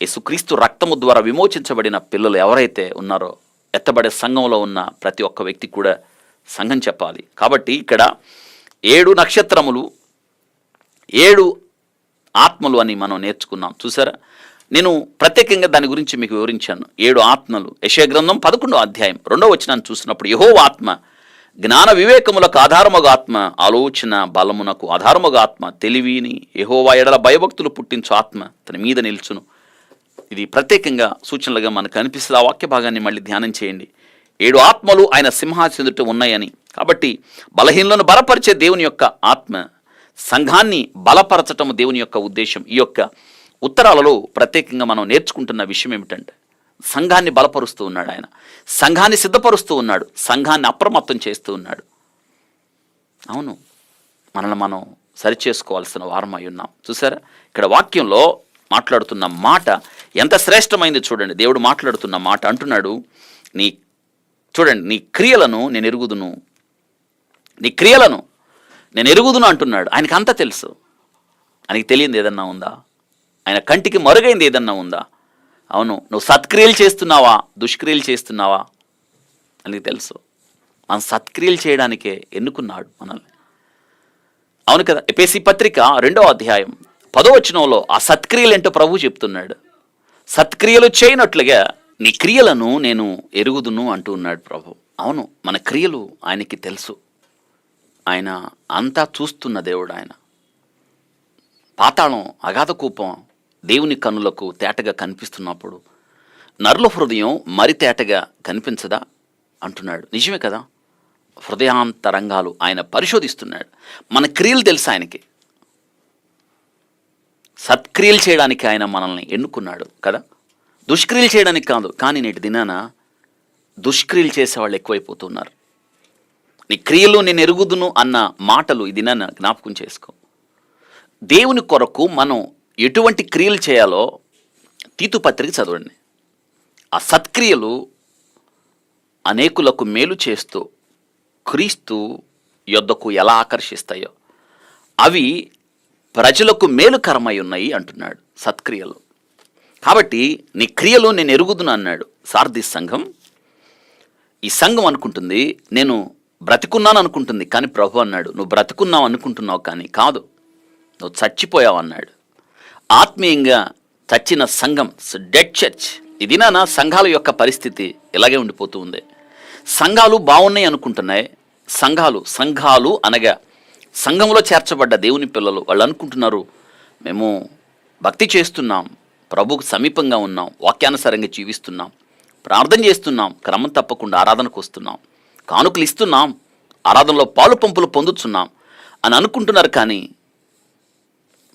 యేసుక్రీస్తు రక్తము ద్వారా విమోచించబడిన పిల్లలు ఎవరైతే ఉన్నారో ఎత్తబడే సంఘంలో ఉన్న ప్రతి ఒక్క వ్యక్తి కూడా సంఘం చెప్పాలి. కాబట్టి ఇక్కడ 7 నక్షత్రములు, 7 ఆత్మలు అని మనం నేర్చుకున్నాం. చూసారా, నేను ప్రత్యేకంగా దాని గురించి మీకు వివరించాను. 7 ఆత్మలు. యెషయా గ్రంథం 11వ అధ్యాయం 2వ వచనాన్ని చూసినప్పుడు యెహోవా ఆత్మ జ్ఞాన వివేకములకు ఆధారముగా ఆత్మ, ఆలోచన బలమునకు ఆధారముగా ఆత్మ, తెలివిని యెహోవా ఎడల భయభక్తులు పుట్టించు ఆత్మ తన మీద నిల్చును. ఇది ప్రత్యేకంగా సూచనలుగా మనకు అనిపిస్తుంది. ఆ వాక్య భాగాన్ని మళ్ళీ ధ్యానం చేయండి. 7 ఆత్మలు ఆయన సింహాసనదుట ఉన్నాయని. కాబట్టి బలహీనలను బలపరిచే దేవుని యొక్క ఆత్మ, సంఘాన్ని బలపరచటం దేవుని యొక్క ఉద్దేశం. ఈ యొక్క ఉత్తరాలలో ప్రత్యేకంగా మనం నేర్చుకుంటున్న విషయం ఏమిటంటే సంఘాన్ని బలపరుస్తూ ఉన్నాడు ఆయన, సంఘాన్ని సిద్ధపరుస్తూ ఉన్నాడు, సంఘాన్ని అప్రమత్తం చేస్తూ ఉన్నాడు. అవును, మనల్ని మనం సరిచేసుకోవాల్సిన వారమై ఉన్నాం. చూసారా, ఇక్కడ వాక్యంలో మాట్లాడుతున్న మాట ఎంత శ్రేష్టమైంది చూడండి. దేవుడు మాట్లాడుతున్న మాట అంటున్నాడు, చూడండి, నీ క్రియలను నేను ఎరుగుదును, నీ క్రియలను నేను ఎరుగుదును అంటున్నాడు. ఆయనకి అంతా తెలుసు. ఆయనకి తెలియంది ఏదన్నా ఉందా? ఆయన కంటికి మరుగైంది ఏదన్నా ఉందా? అవును, నువ్వు సత్క్రియలు చేస్తున్నావా, దుష్క్రియలు చేస్తున్నావా అని తెలుసు. మనం సత్క్రియలు చేయడానికే ఎన్నుకున్నాడు మనల్ని. అవును కదా. ఎఫెసీ పత్రిక 2వ అధ్యాయం 10వ వచనంలో ఆ సత్క్రియలు ఏంటో ప్రభు చెప్తున్నాడు. సత్క్రియలు చేయనట్లుగా నీ క్రియలను నేను ఎరుగుదును అంటూ ఉన్నాడు ప్రభు. అవును, మన క్రియలు ఆయనకి తెలుసు. ఆయన అంతా చూస్తున్న దేవుడు. ఆయన పాతాళం, అగాధ కూపం దేవుని కన్నులకు తేటగా కనిపిస్తున్నప్పుడు నరుల హృదయం మరి తేటగా కనిపించదా అంటున్నాడు. నిజమే కదా. హృదయాంతరంగాలు ఆయన పరిశోధిస్తున్నాడు. మన క్రియలు తెలుసు ఆయనకి. సత్క్రియలు చేయడానికి ఆయన మనల్ని ఎన్నుకున్నాడు కదా, దుష్క్రియలు చేయడానికి కాదు. కానీ నేటి దినాన దుష్క్రియలు చేసేవాళ్ళు ఎక్కువైపోతున్నారు. నీ క్రియలు నేను ఎరుగుదును అన్న మాటలు ఈ దినాన జ్ఞాపకం చేసుకో. దేవుని కొరకు మనం ఎటువంటి క్రియలు చేయాలో తీతు పత్రిక చదవండి. ఆ సత్క్రియలు అనేకులకు మేలు చేస్తూ క్రీస్తు యొద్దకు ఎలా ఆకర్షిస్తాయో అవి ప్రజలకు మేలుకరమై ఉన్నాయి అంటున్నాడు సత్క్రియలు. కాబట్టి నీ క్రియలు నేను ఎరుగుదును అన్నాడు సార్దీస్ సంఘం. ఈ సంఘం అనుకుంటుంది నేను బ్రతికున్నాను అనుకుంటుంది, కానీ ప్రభు అన్నాడు నువ్వు బ్రతికున్నావు అనుకుంటున్నావు కానీ కాదు, నువ్వు చచ్చిపోయావు అన్నాడు. ఆత్మీయంగా చచ్చిన సంఘం, డెడ్ చర్చ్. ఇది నా సంఘాల యొక్క పరిస్థితి ఇలాగే ఉండిపోతూ ఉంది. సంఘాలు బాగున్నాయి అనుకుంటున్నాయి. సంఘాలు అనగా సంఘంలో చేర్చబడ్డ దేవుని పిల్లలు వాళ్ళు అనుకుంటున్నారు మేము భక్తి చేస్తున్నాం, ప్రభువుకు సమీపంగా ఉన్నాం, వాక్యానుసారంగా జీవిస్తున్నాం, ప్రార్థన చేస్తున్నాం, క్రమం తప్పకుండా ఆరాధనకు వస్తున్నాం, కానుకలు ఇస్తున్నాం, ఆరాధనలో పాలు పంపులు పొందుతున్నాం అని అనుకుంటున్నారు. కానీ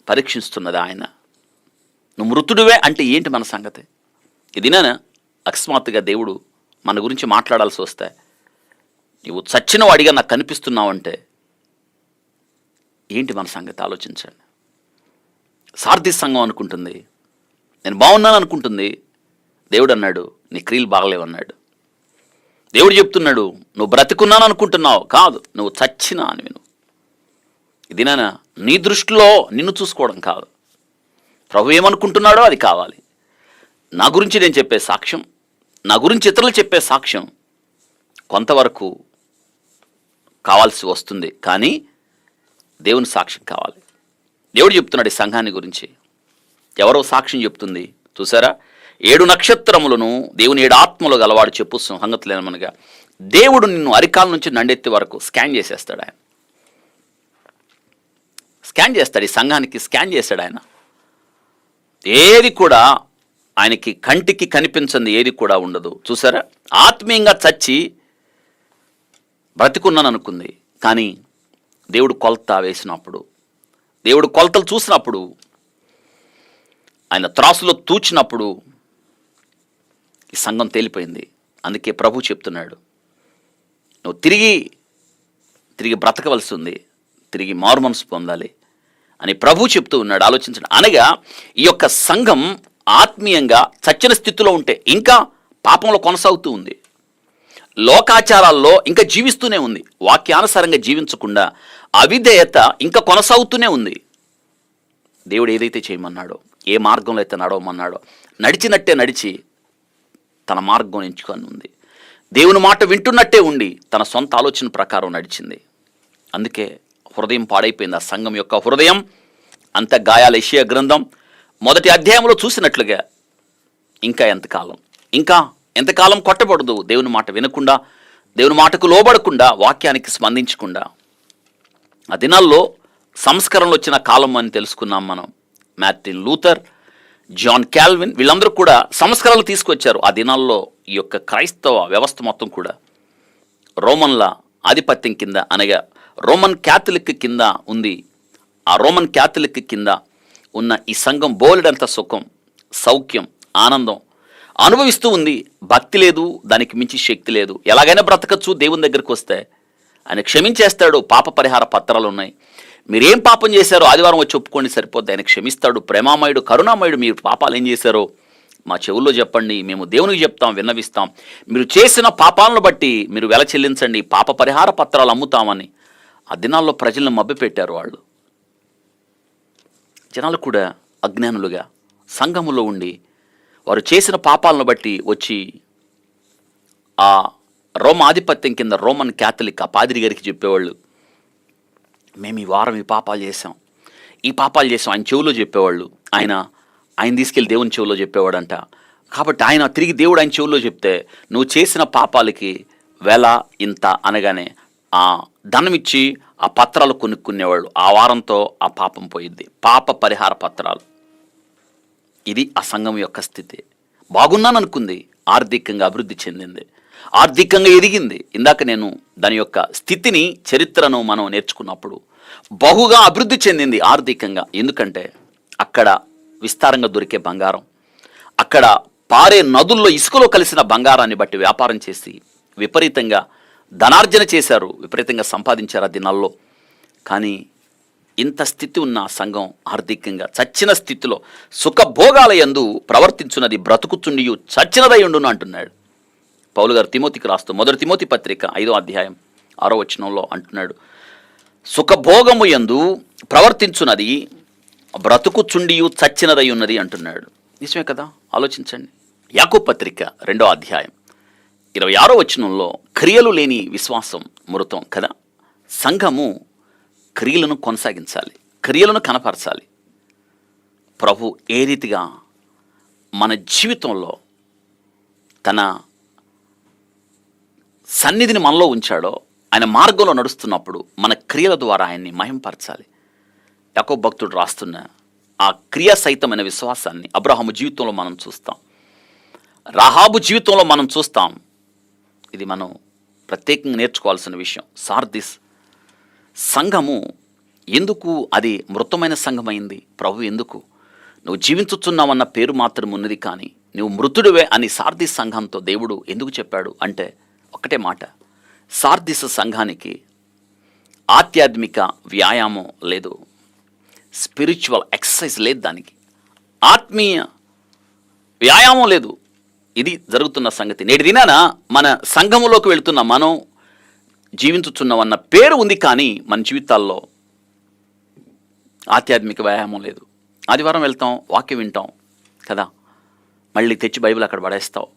పరీక్షిస్తున్నది ఆయన. నువ్వు మృతుడివే అంటే ఏంటి మన సంగతి? ఇదినా అకస్మాత్తుగా దేవుడు మన గురించి మాట్లాడాల్సి వస్తే నువ్వు చచ్చిన వాడిగా నాకు కనిపిస్తున్నావంటే ఏంటి మన సంగతి ఆలోచించండి. సార్దీస్ సంఘం అనుకుంటుంది నేను బాగున్నాను అనుకుంటుంది. దేవుడు అన్నాడు నీ క్రియలు బాగలేవన్నాడు. దేవుడు చెప్తున్నాడు నువ్వు బ్రతికున్నాను అనుకుంటున్నావు, కాదు నువ్వు చచ్చినా అని విను. ఇది నీ దృష్టిలో నిన్ను చూసుకోవడం కాదు, ప్రభు ఏమనుకుంటున్నాడో అది కావాలి. నా గురించి నేను చెప్పే సాక్ష్యం, నా గురించి ఇతరులు చెప్పే సాక్ష్యం కొంతవరకు కావాల్సి వస్తుంది, కానీ దేవుని సాక్ష్యం కావాలి. దేవుడు చెప్తున్నాడు ఈ సంఘాన్ని గురించి. ఎవరో సాక్ష్యం చెప్తుంది చూసారా? 7 నక్షత్రములను దేవుని 7 ఆత్మలు గలవాడు చెప్పు సంగతులేనమనగా దేవుడు నిన్ను అరికాల నుంచి నండెత్తి వరకు స్కాన్ చేసేస్తాడు. ఆయన స్కాన్ చేస్తాడు, ఈ సంఘానికి స్కాన్ చేస్తాడు ఆయన. ఏది కూడా ఆయనకి కంటికి కనిపించింది ఏది కూడా ఉండదు. చూసారా? ఆత్మీయంగా చచ్చి బ్రతికున్నాను అనుకుంది, కానీ దేవుడు కొలత వేసినప్పుడు, దేవుడు కొలతలు చూసినప్పుడు, ఆయన త్రాసులో తూచినప్పుడు ఈ సంఘం తేలిపోయింది. అందుకే ప్రభు చెప్తున్నాడు నువ్వు తిరిగి బ్రతకవలసి ఉంది, తిరిగి మారు మనసు పొందాలి అని ప్రభు చెప్తూ ఉన్నాడు. ఆలోచించండి. అనగా ఈ యొక్క సంఘం ఆత్మీయంగా చచ్చిన స్థితిలో ఉంటే ఇంకా పాపంలో కొనసాగుతూ ఉంది, లోకాచారాల్లో ఇంకా జీవిస్తూనే ఉంది, వాక్యానుసారంగా జీవించకుండా అవిధేయత ఇంకా కొనసాగుతూనే ఉంది. దేవుడు ఏదైతే చేయమన్నాడో, ఏ మార్గంలో అయితే నడవమన్నాడో నడిచినట్టే నడిచి తన మార్గం ఎంచుకొని ఉంది. దేవుని మాట వింటున్నట్టే ఉండి తన సొంత ఆలోచన ప్రకారం నడిచింది. అందుకే హృదయం పాడైపోయింది. ఆ సంఘం యొక్క హృదయం అంత గాయాల. యెషయా గ్రంథం 1వ అధ్యాయంలో చూసినట్లుగా ఇంకా ఎంతకాలం కొట్టబడదు దేవుని మాట వినకుండా, దేవుని మాటకు లోబడకుండా, వాక్యానికి స్పందించకుండా. ఆ దినాల్లో సంస్కరణలు వచ్చిన కాలం అని తెలుసుకున్నాం మనం. మార్టిన్ లూథర్, జాన్ క్యాల్విన్ వీళ్ళందరూ కూడా సంస్కరణలు తీసుకొచ్చారు. ఆ దినాల్లో ఈ యొక్క క్రైస్తవ వ్యవస్థ మొత్తం కూడా రోమన్ల ఆధిపత్యం కింద, అనగా రోమన్ క్యాథలిక్ కింద ఉంది. ఆ రోమన్ క్యాథలిక్ కింద ఉన్న ఈ సంఘం బోలెడంత సుఖం, సౌఖ్యం, ఆనందం అనుభవిస్తూ ఉంది. భక్తి లేదు, దానికి మించి శక్తి లేదు. ఎలాగైనా బ్రతకచ్చు, దేవుని దగ్గరికి వస్తే ఆయన క్షమించేస్తాడు. పాప పరిహార పత్రాలు ఉన్నాయి. మీరేం పాపం చేశారో ఆదివారం వచ్చి ఒప్పుకోండి, సరిపోద్ది. ఆయన క్షమిస్తాడు. ప్రేమామయుడు, కరుణామయుడు. మీరు పాపాలు ఏం చేశారో మా చెవుల్లో చెప్పండి, మేము దేవునికి చెప్తాం, విన్నవిస్తాం. మీరు చేసిన పాపాలను బట్టి మీరు వెల చెల్లించండి, పాప పరిహార పత్రాలు అమ్ముతామని ఆ దినాల్లో ప్రజలను మభ్యపెట్టారు వాళ్ళు. జనాలు కూడా అజ్ఞానులుగా సంఘములో ఉండి వారు చేసిన పాపాలను బట్టి వచ్చి ఆ రోమ ఆధిపత్యం కింద రోమన్ క్యాథలిక్ ఆ పాదిరి గారికి చెప్పేవాళ్ళు, మేము ఈ వారం ఈ పాపాలు చేసాం ఆయన చెవులో చెప్పేవాళ్ళు. ఆయన తీసుకెళ్ళి దేవుని చెవులో చెప్పేవాడంట. కాబట్టి ఆయన తిరిగి దేవుడు ఆయన చెవులో చెప్తే నువ్వు చేసిన పాపాలకి వెల ఇంత అనగానే ఆ ధనం ఇచ్చి ఆ పత్రాలు కొనుక్కునేవాళ్ళు. ఆ వారంతో ఆ పాపం పోయిద్ది. పాప పరిహార పత్రాలు. ఇది ఆ సంఘం యొక్క స్థితి. బాగున్నాను అనుకుంది, ఆర్థికంగా అభివృద్ధి చెందింది, ఆర్థికంగా ఎదిగింది. ఇందాక నేను దాని యొక్క స్థితిని, చరిత్రను మనం నేర్చుకున్నప్పుడు బహుగా అభివృద్ధి చెందింది ఆర్థికంగా. ఎందుకంటే అక్కడ విస్తారంగా దొరికే బంగారం, అక్కడ పారే నదుల్లో ఇసుకలో కలిసిన బంగారాన్ని బట్టి వ్యాపారం చేసి విపరీతంగా ధనార్జన చేశారు, విపరీతంగా సంపాదించారు ఆ దినాల్లో. కానీ ఇంత స్థితి ఉన్న సంఘం ఆర్థికంగా చచ్చిన స్థితిలో సుఖభోగాల యందు ప్రవర్తించున్నది బ్రతుకుచుండియు చచ్చినదై ఉండును అంటున్నాడు. పౌలు గారు తిమోతికి రాస్తూ 1 తిమోతి పత్రిక 5వ అధ్యాయం 6వ వచనంలో అంటున్నాడు, సుఖభోగము యందు ప్రవర్తించున్నది బ్రతుకుచుండియు చచ్చినదై ఉన్నది అంటున్నాడు. నిజమే కదా, ఆలోచించండి. యాకోబు పత్రిక 2వ అధ్యాయం 26వ వచనంలో క్రియలు లేని విశ్వాసం మృతం కదా. సంఘము క్రియలను కొనసాగించాలి, క్రియలను కనపరచాలి. ప్రభు ఏ రీతిగా మన జీవితంలో తన సన్నిధిని మనలో ఉంచాడో, ఆయన మార్గంలో నడుస్తున్నప్పుడు మన క్రియల ద్వారా ఆయన్ని మహింపరచాలి. యాకోబు భక్తుడు రాస్తున్న ఆ క్రియా సహితమైన విశ్వాసాన్ని అబ్రహాము జీవితంలో మనం చూస్తాం, రాహాబు జీవితంలో మనం చూస్తాం. ఇది మనం ప్రత్యేకంగా నేర్చుకోవాల్సిన విషయం. సార్దిస్ సంఘము ఎందుకు అది మృతమైన సంఘమైంది? ప్రభు ఎందుకు నువ్వు జీవించుచున్నావన్న పేరు మాత్రం ఉన్నది, కానీ నువ్వు మృతుడివే అని సార్దిస్ సంఘంతో దేవుడు ఎందుకు చెప్పాడు అంటే ఒకటే మాట, సార్దిస్ సంఘానికి ఆధ్యాత్మిక వ్యాయామం లేదు, స్పిరిచువల్ ఎక్సర్సైజ్ లేదు, దానికి ఆత్మీయ వ్యాయామం లేదు. ఇది జరుగుతున్న సంగతి. నేటి దినాన మన సంఘములోకి వెళుతున్న మనం జీవించుచున్నామన్న పేరు ఉంది, కానీ మన జీవితాల్లో ఆధ్యాత్మిక వ్యాయామం లేదు. ఆదివారం వెళ్తాం, వాక్యం వింటాం కదా, మళ్ళీ తెచ్చి బైబిల్ అక్కడ పడేస్తావు.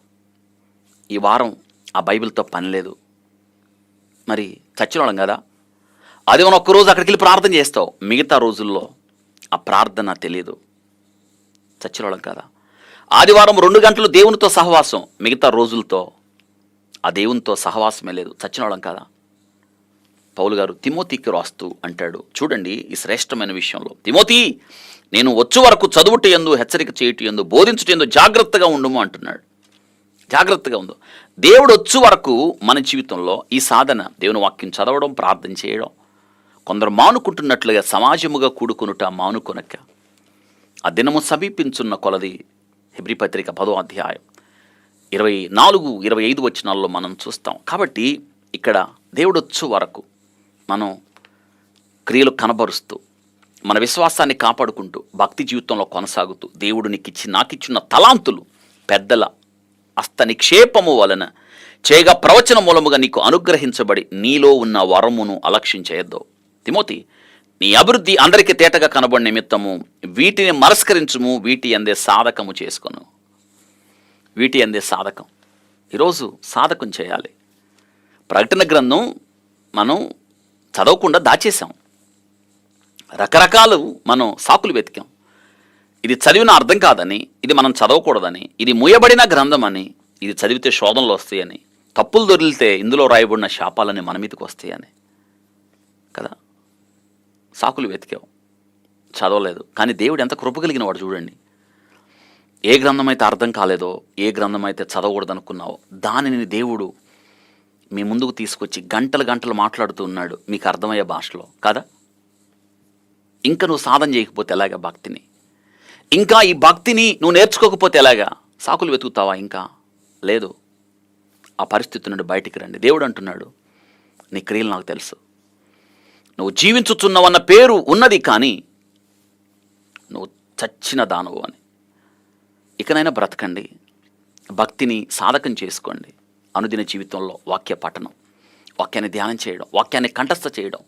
ఈ వారం ఆ బైబిల్తో పని లేదు, మరి చచ్చినోళ్ళం కదా. ఆదివారం ఒక్కరోజు అక్కడికి వెళ్ళి ప్రార్థన చేస్తావు, మిగతా రోజుల్లో ఆ ప్రార్థన తెలియదు, చచ్చినోళ్ళం కదా. ఆదివారం 2 గంటలు దేవునితో సహవాసం, మిగతా రోజులతో ఆ దేవునితో సహవాసమే లేదు, చచ్చినోళ్ళం కదా. పౌలు గారు తిమోతికి రాస్తూ అంటాడు, చూడండి ఈ శ్రేష్టమైన విషయంలో, తిమోతి నేను వచ్చు వరకు చదువుట యందు, హెచ్చరిక చేయుట యందు, బోధించుట యందు జాగ్రత్తగా ఉండుము అంటున్నాడు. జాగ్రత్తగా ఉండు. దేవుడు వచ్చు వరకు మన జీవితంలో ఈ సాధన, దేవుని వాక్యం చదవడం, ప్రార్థన చేయడం, కొందరు మానుకుంటున్నట్లుగా సమాజముగా కూడుకొనుట మానుకొనక ఆ దినము సమీపించున్న కొలది హెబ్రీ పత్రిక 10వ అధ్యాయం 24-25 వచనాల్లో మనం చూస్తాం. కాబట్టి ఇక్కడ దేవుడు వచ్చు వరకు మనం క్రియలు కనబరుస్తూ మన విశ్వాసాన్ని కాపాడుకుంటూ భక్తి జీవితంలో కొనసాగుతూ దేవుడు నాకిచ్చిన తలాంతులు పెద్దల హస్త నిక్షేపము వలన చేయగా ప్రవచన మూలముగా నీకు అనుగ్రహించబడి నీలో ఉన్న వరమును అలక్ష్యించేద్దు. తిమోతి నీ అభివృద్ధి అందరికీ తేటగా కనబడి నిమిత్తము వీటిని మనస్కరించుము, వీటి అందే సాధకము చేసుకొను. వీటి అందే సాధకం. ఈరోజు సాధకం చేయాలి. ప్రకటన గ్రంథం మనం చదవకుండా దాచేసాం, రకరకాలు మనం సాకులు వెతికాం. ఇది చదివిన అర్థం కాదని, ఇది మనం చదవకూడదని, ఇది మూయబడిన గ్రంథం అని, ఇది చదివితే శోధనలు వస్తాయని, తప్పులు దొరికితే ఇందులో రాయబడిన శాపాలని మన మీదకి వస్తాయని కదా సాకులు వెతికాం, చదవలేదు. కానీ దేవుడు ఎంత కృప కలిగిన వాడు చూడండి. ఏ గ్రంథం అయితే అర్థం కాలేదో, ఏ గ్రంథం అయితే చదవకూడదు అనుకున్నావో, దానిని దేవుడు మీ ముందుకు తీసుకొచ్చి గంటలు గంటలు మాట్లాడుతూ ఉన్నాడు మీకు అర్థమయ్యే భాషలో కదా. ఇంకా నువ్వు సాధన చేయకపోతే ఎలాగా భక్తిని? ఇంకా ఈ భక్తిని నువ్వు నేర్చుకోకపోతే ఎలాగా? సాకులు వెతుకుతావా? ఇంకా లేదు. ఆ పరిస్థితి నుండి బయటికి రండి. దేవుడు అంటున్నాడు, నీ క్రియలు నాకు తెలుసు, నువ్వు జీవించుచున్నావన్న పేరు ఉన్నది, కానీ నువ్వు చచ్చిన దానవు అని. ఇకనైనా బ్రతకండి, భక్తిని సాధకం చేసుకోండి. అనుదిన జీవితంలో వాక్య పఠనం, వాక్యాన్ని ధ్యానం చేయడం, వాక్యాన్ని కంఠస్థ చేయడం,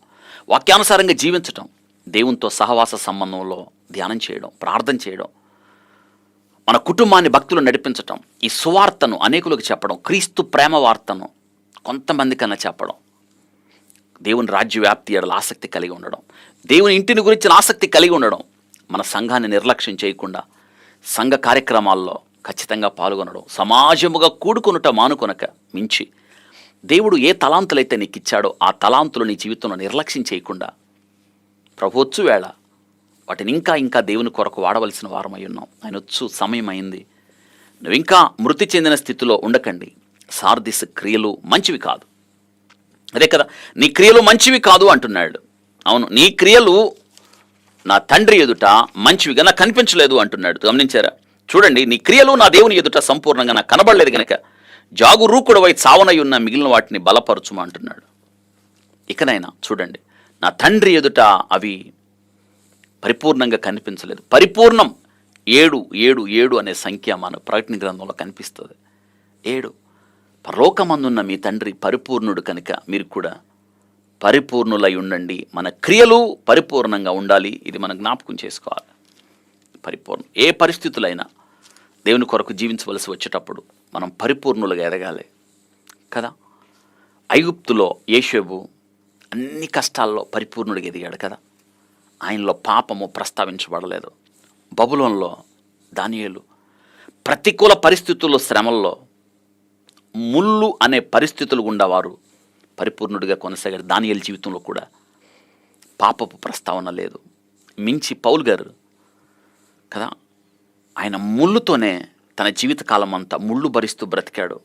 వాక్యానుసారంగా జీవించటం, దేవునితో సహవాస సంబంధంలో ధ్యానం చేయడం, ప్రార్థన చేయడం, మన కుటుంబాన్ని భక్తులు నడిపించటం, ఈ సువార్తను అనేకులకు చెప్పడం, క్రీస్తు ప్రేమ వార్తను కొంతమంది కన్నా చెప్పడం, దేవుని రాజ్య వ్యాప్తి ఎడల ఆసక్తి కలిగి ఉండడం, దేవుని ఇంటిని గురించిన ఆసక్తి కలిగి ఉండడం, మన సంఘాన్ని నిర్లక్ష్యం చేయకుండా సంఘ కార్యక్రమాల్లో ఖచ్చితంగా పాల్గొనడం, సమాజముగా కూడుకొనుట మానుకొనక మించి దేవుడు ఏ తలాంతులైతే నీకు ఇచ్చాడో ఆ తలాంతులు నీ జీవితంలో నిర్లక్ష్యం చేయకుండా ప్రభు వచ్చు వేళ వాటిని ఇంకా ఇంకా దేవుని కొరకు వాడవలసిన వారమై ఉన్నాం. ఆయన వచ్చు సమయం అయింది. నువ్వు ఇంకా మృతి చెందిన స్థితిలో ఉండకండి. సార్దిస్ క్రియలు మంచివి కాదు, అదే కదా, నీ క్రియలు మంచివి కాదు అంటున్నాడు. అవును, నీ క్రియలు నా తండ్రి ఎదుట మంచివిగా నాకు కనిపించలేదు అంటున్నాడు. గమనించారా? చూడండి, నీ క్రియలు నా దేవుని ఎదుట సంపూర్ణంగా నాకు కనబడలేదు కనుక జాగురూకుడవై చావనై ఉన్న మిగిలిన వాటిని బలపరచుమా అంటున్నాడు. ఇకనైనా చూడండి, నా తండ్రి ఎదుట అవి పరిపూర్ణంగా కనిపించలేదు. పరిపూర్ణం 7 అనే సంఖ్య మన ప్రకటన గ్రంథంలో కనిపిస్తుంది. 7 పరలోకమందున్న మీ తండ్రి పరిపూర్ణుడు కనుక మీరు కూడా పరిపూర్ణులై ఉండండి. మన క్రియలు పరిపూర్ణంగా ఉండాలి. ఇది మనం జ్ఞాపకం చేసుకోవాలి. పరిపూర్ణం ఏ పరిస్థితులైనా దేవుని కొరకు జీవించవలసి వచ్చేటప్పుడు మనం పరిపూర్ణులుగా ఎదగాలి కదా. ఐగుప్తులో యోసేపు అన్ని కష్టాల్లో పరిపూర్ణుడిగా ఎదిగాడు కదా. ఆయనలో పాపము ప్రస్తావించబడలేదు. బబులోన్లో దానియేలు ప్రతికూల పరిస్థితుల్లో, శ్రమల్లో, ముళ్ళు అనే పరిస్థితులు గుండా వారు పరిపూర్ణుడిగా కొనసాగారు. దానియేలు జీవితంలో కూడా పాపపు ప్రస్తావన లేదు. మించి పౌలు గారు కదా, ఆయన ముళ్ళుతోనే తన జీవితకాలం అంతా ముళ్ళు భరిస్తూ బ్రతికాడు.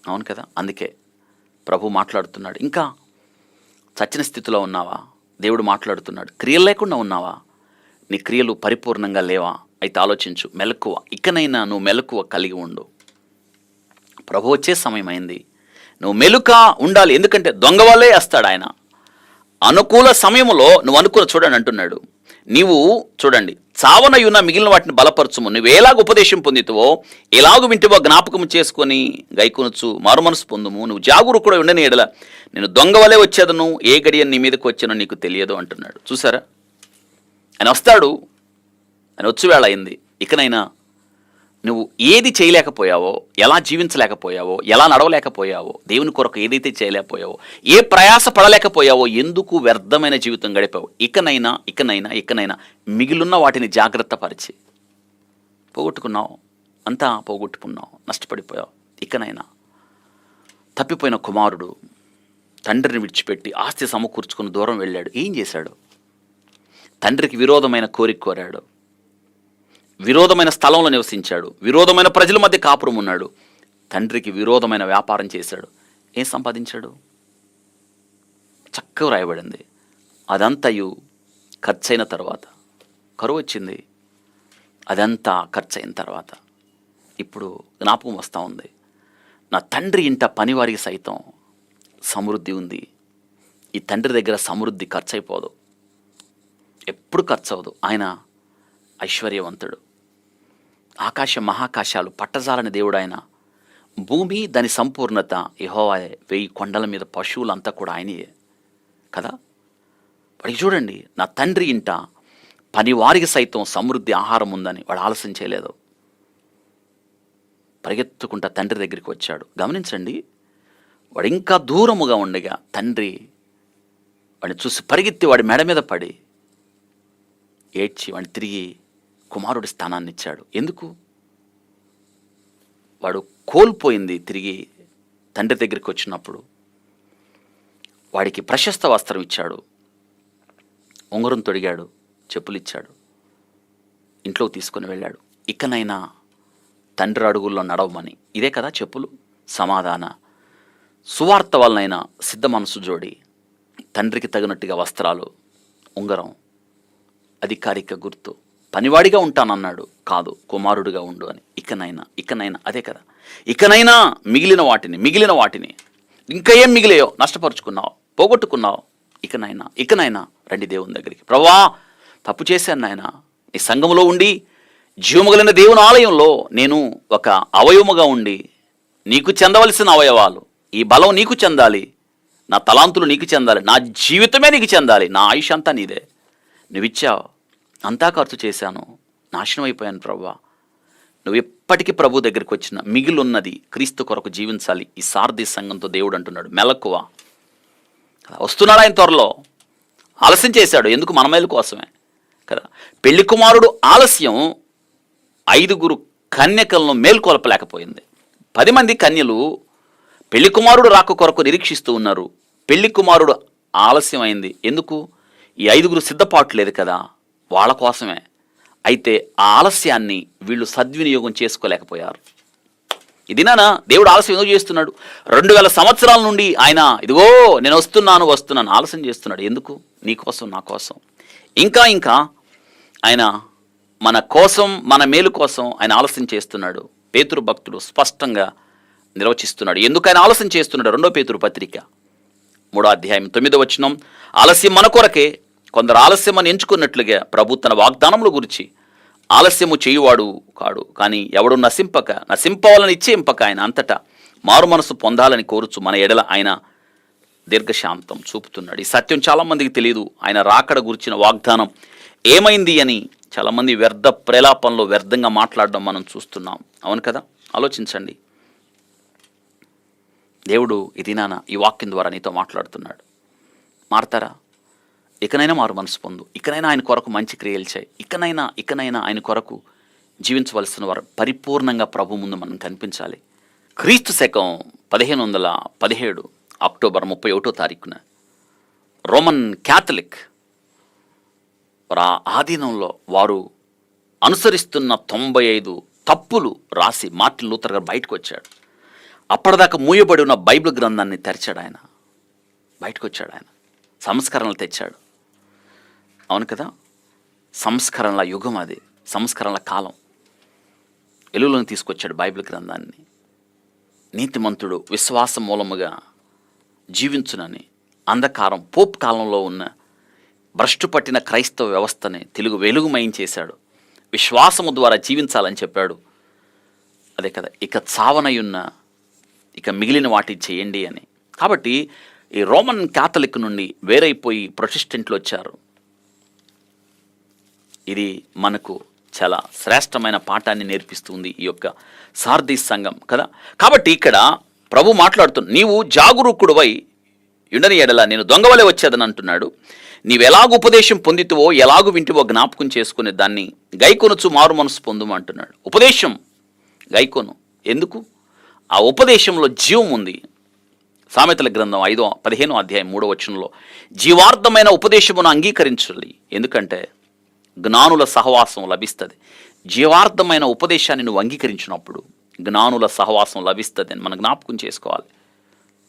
అవును కదా. అందుకే ప్రభు మాట్లాడుతున్నాడు, ఇంకా చచ్చిన స్థితిలో ఉన్నావా? దేవుడు మాట్లాడుతున్నాడు, క్రియలు లేకుండా ఉన్నావా? నీ క్రియలు పరిపూర్ణంగా లేవా? అయితే ఆలోచించు, మెలకువ, ఇకనైనా నువ్వు మెలకువ కలిగి ఉండు. ప్రభు వచ్చే సమయం అయింది, నువ్వు మెలుక ఉండాలి. ఎందుకంటే దొంగ వాళ్ళే వేస్తాడు ఆయన. అనుకూల సమయంలో నువ్వు అనుకూల చూడండి అంటున్నాడు. నీవు చూడండి, చావనయున్న మిగిలిన వాటిని బలపరచుము. నువ్వు ఎలాగ ఉపదేశం పొందితువో, ఎలాగ వింటివో జ్ఞాపకం చేసుకొని గైకొనొచ్చు, మారు మనసు పొందుము. నువ్వు జాగురు కూడా ఉండని ఎడల నేను దొంగ వలె వచ్చేదను, ఏ గడియ నీ మీదకి వచ్చానో నీకు తెలియదు అంటున్నాడు. చూసారా, ఆయన వస్తాడు, ఆయన వచ్చి వేళ అయింది. ఇకనైనా నువ్వు ఏది చేయలేకపోయావో, ఎలా జీవించలేకపోయావో, ఎలా నడవలేకపోయావో, దేవుని కొరకు ఏదైతే చేయలేకపోయావో, ఏ ప్రయాస పడలేకపోయావో, ఎందుకు వ్యర్థమైన జీవితం గడిపావు, ఇకనైనా మిగిలిన వాటిని జాగ్రత్త పరిచి. పోగొట్టుకున్నావు, అంతా పోగొట్టుకున్నావు, నష్టపడిపోయావు. ఇకనైనా తప్పిపోయిన కుమారుడు తండ్రిని విడిచిపెట్టి ఆస్తి సమకూర్చుకుని దూరం వెళ్ళాడు. ఏం చేశాడు? తండ్రికి విరోధమైన కోరిక కోరాడు, విరోధమైన స్థలంలో నివసించాడు, విరోధమైన ప్రజల మధ్య కాపురం ఉన్నాడు, తండ్రికి విరోధమైన వ్యాపారం చేశాడు. ఏం సంపాదించాడు? చక్కగా రాయబడింది. అదంతయు ఖర్చయిన తర్వాత, కరువు వచ్చింది, అదంతా ఖర్చయిన తర్వాత ఇప్పుడు జ్ఞాపకం వస్తూ ఉంది, నా తండ్రి ఇంట పనివారికి సైతం సమృద్ధి ఉంది. ఈ తండ్రి దగ్గర సమృద్ధి ఖర్చు అయిపోదు, ఎప్పుడు ఖర్చు అవ్వదు. ఆయన ఐశ్వర్యవంతుడు, ఆకాశ మహాకాశాలు పట్టజాలని దేవుడు ఆయన. భూమి దాని సంపూర్ణత యెహోవాయే, 1000 కొండల మీద పశువులంతా కూడా ఆయనయే కదా. వాడికి చూడండి, నా తండ్రి ఇంట పనివారికి సైతం సమృద్ధి ఆహారం ఉందని వాడు ఆలస్యం చేయలేదు. పరిగెత్తుకుంటా తండ్రి దగ్గరికి వచ్చాడు. గమనించండి, వాడు ఇంకా దూరముగా ఉండగా తండ్రి వాడిని చూసి పరిగెత్తి వాడి మెడ మీద పడి ఏడ్చి వాడిని తిరిగి కుమారుడి స్థానాన్ని ఇచ్చాడు. ఎందుకు? వాడు కోల్పోయింది తిరిగి తండ్రి దగ్గరికి వచ్చినప్పుడు వాడికి ప్రశస్త వస్త్రం ఇచ్చాడు, ఉంగరం తొడిగాడు, చెప్పులు ఇచ్చాడు, ఇంట్లోకి తీసుకొని వెళ్ళాడు. ఇకనైనా తండ్రి అడుగుల్లో నడవమని. ఇదే కదా చెప్పులు, సమాధాన సువార్త వలనైనా సిద్ధ మనసు జోడి, తండ్రికి తగినట్టుగా వస్త్రాలు, ఉంగరం, అధికారిక గుర్తు. పనివాడిగా ఉంటానన్నాడు, కాదు కుమారుడిగా ఉండు అని. ఇకనైనా అదే కదా. ఇకనైనా మిగిలిన వాటిని ఇంకా ఏం మిగిలేయో, నష్టపరుచుకున్నావు, పోగొట్టుకున్నావు, ఇకనైనా రండి దేవుని దగ్గరికి. ప్రభువా, తప్పు చేశాను నాయన, నీ సంఘములో ఉండి జీవముగలిగిన దేవుని ఆలయంలో నేను ఒక అవయవముగా ఉండి నీకు చెందవలసిన అవయవాలు, ఈ బలం నీకు చెందాలి, నా తలాంతులు నీకు చెందాలి, నా జీవితమే నీకు చెందాలి, నా ఆయుష్ అంతా నీదే, నువ్విచ్చావు, అంతా ఖర్చు చేశాను, నాశనం అయిపోయాను ప్రభువా. నువ్వు ఎప్పటికీ ప్రభు దగ్గరికి వచ్చిన మిగిలిన్నది క్రీస్తు కొరకు జీవించాలి. ఈ సారథి సంఘంతో దేవుడు అంటున్నాడు, మెలకువ. వస్తున్నాడు ఆయన త్వరలో. ఆలస్యం చేశాడు, ఎందుకు? మన మేలు కోసమే కదా. పెళ్లి కుమారుడు ఆలస్యం 5 కన్యకలను మేల్కొల్పలేకపోయింది. 10 మంది కన్యలు పెళ్లి కుమారుడు రాక కొరకు నిరీక్షిస్తూ ఉన్నారు. పెళ్లి కుమారుడు ఆలస్యం అయింది. ఎందుకు? ఈ 5 సిద్ధపాటు లేదు కదా, వాళ్ళ కోసమే. అయితే ఆ ఆలస్యాన్ని వీళ్ళు సద్వినియోగం చేసుకోలేకపోయారు. ఇదినా దేవుడు ఆలస్యం ఎందుకు చేస్తున్నాడు? 2000 సంవత్సరాల నుండి ఆయన ఇదిగో నేను వస్తున్నాను ఆలస్యం చేస్తున్నాడు. ఎందుకు? నీ కోసం, నా కోసం. ఇంకా ఆయన మన కోసం, మన మేలు కోసం ఆయన ఆలస్యం చేస్తున్నాడు. పేతురు భక్తుడు స్పష్టంగా నిర్వచిస్తున్నాడు ఎందుకు ఆయన ఆలస్యం చేస్తున్నాడు. 2 పేతురు పత్రిక 3వ అధ్యాయం 9వ వచనం, ఆలస్యం మన కొరకే, కొందరు ఆలస్యం అని ఎంచుకున్నట్లుగా ప్రభు తన వాగ్దానముల గురించి ఆలస్యము చేయువాడు కాడు, కానీ ఎవడు నశింపవాలని ఇచ్చేంపక ఆయన అంతటా మారు మనసు పొందాలని కోరుచు మన ఎడల ఆయన దీర్ఘశాంతం చూపుతున్నాడు. ఈ సత్యం చాలామందికి తెలియదు. ఆయన రాకడ గురించిన వాగ్దానం ఏమైంది అని చాలామంది వ్యర్థ ప్రేలాపంలో వ్యర్థంగా మాట్లాడడం మనం చూస్తున్నాం. అవును కదా? ఆలోచించండి. దేవుడు ఇది ఈ వాక్యం ద్వారా నీతో మాట్లాడుతున్నాడు. మారతారా? ఇకనైనా మారు మనసు పొందు. ఇకనైనా ఆయన కొరకు మంచి క్రియలు చేయి. ఇకనైనా ఆయన కొరకు జీవించవలసిన వారు పరిపూర్ణంగా ప్రభు ముందు మనం కనిపించాలి. క్రీస్తు శకం 1517 అక్టోబర్ 31వ తారీఖున రోమన్ క్యాథలిక్ ఆధీనంలో వారు అనుసరిస్తున్న 95 తప్పులు రాసి మార్టిన్ లూథర్ గారు బయటకు వచ్చాడు. అప్పటిదాకా మూయబడి ఉన్న బైబిల్ గ్రంథాన్ని తెరిచాడు ఆయన. బయటకు వచ్చాడు ఆయన. సంస్కరణలు తెచ్చాడు. అవును కదా? సంస్కరణల యుగం అది. సంస్కరణల కాలం. వెలుగులోకి తీసుకొచ్చాడు బైబిల్ గ్రంథాన్ని. నీతిమంతుడు విశ్వాసం మూలముగా జీవించునని అంధకారం పోప్ కాలంలో ఉన్న భ్రష్టు పట్టిన క్రైస్తవ వ్యవస్థని తెలుగు వెలుగుమయం చేశాడు. విశ్వాసము ద్వారా జీవించాలని చెప్పాడు. అదే కదా, ఇక చావనయున్న ఇక మిగిలిన వాటి చేయండి అని. కాబట్టి ఈ రోమన్ క్యాథలిక్ నుండి వేరైపోయి ప్రొటెస్టెంట్లు వచ్చారు. ఇది మనకు చాలా శ్రేష్టమైన పాఠాన్ని నేర్పిస్తుంది ఈ యొక్క సార్దీస్ సంఘం కదా. కాబట్టి ఇక్కడ ప్రభు మాట్లాడుతున్నా, నీవు జాగరూకుడువై యుండని ఎడల నేను దొంగవలే వచ్చేదని అంటున్నాడు. నీవెలాగ ఉపదేశం పొందితువో ఎలాగూ వింటివో జ్ఞాపకం చేసుకుని దాన్ని గైకొనుచు మారు మనసు పొందుము అంటున్నాడు. ఉపదేశం గైకొను. ఎందుకు? ఆ ఉపదేశంలో జీవం ఉంది. సామెతల గ్రంథం 15వ అధ్యాయం 3వ వచనంలో జీవార్థమైన ఉపదేశమును అంగీకరించాలి, ఎందుకంటే జ్ఞానుల సహవాసం లభిస్తుంది. జీవార్థమైన ఉపదేశాన్ని నువ్వు అంగీకరించినప్పుడు జ్ఞానుల సహవాసం లభిస్తుంది అని మనం జ్ఞాపకం చేసుకోవాలి.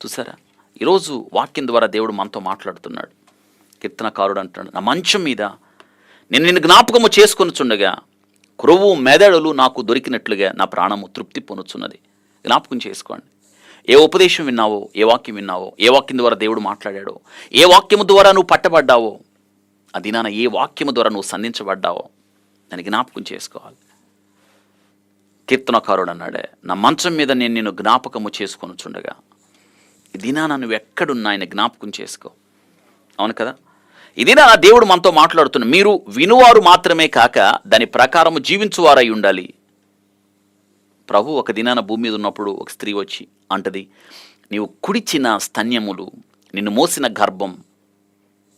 చూసారా, ఈరోజు వాక్యం ద్వారా దేవుడు మనతో మాట్లాడుతున్నాడు. కీర్తనకారుడు అంటున్నాడు, నా మంచం మీద నేను నిన్ను జ్ఞాపకము చేసుకొని చుండగా క్రొవ్వు మెదడులు నాకు దొరికినట్లుగా నా ప్రాణము తృప్తి పొందుతున్నది. జ్ఞాపకం చేసుకోండి. ఏ ఉపదేశం విన్నావో, ఏ వాక్యం విన్నావో, ఏ వాక్యం ద్వారా దేవుడు మాట్లాడాడో, ఏ వాక్యము ద్వారా నువ్వు పట్టబడ్డావో, అది ఏ వాక్యము ద్వారా నువ్వు సంధించబడ్డావో దాన్ని జ్ఞాపకం చేసుకోవాలి. కీర్తనకారుడు అన్నాడే, నా మంచం మీద నేను నిన్ను జ్ఞాపకము చేసుకొని చుండగా, ఇదినా నువ్వు ఎక్కడున్నా ఆయన జ్ఞాపకం చేసుకో. అవును కదా? ఇదినా దేవుడు మనతో మాట్లాడుతున్నా, మీరు వినువారు మాత్రమే కాక దాని ప్రకారము జీవించువారై ఉండాలి. ప్రభు ఒక దినాన భూమి మీద ఉన్నప్పుడు ఒక స్త్రీ వచ్చి అంటది, నీవు కుడిచిన స్తన్యములు, నిన్ను మోసిన గర్భం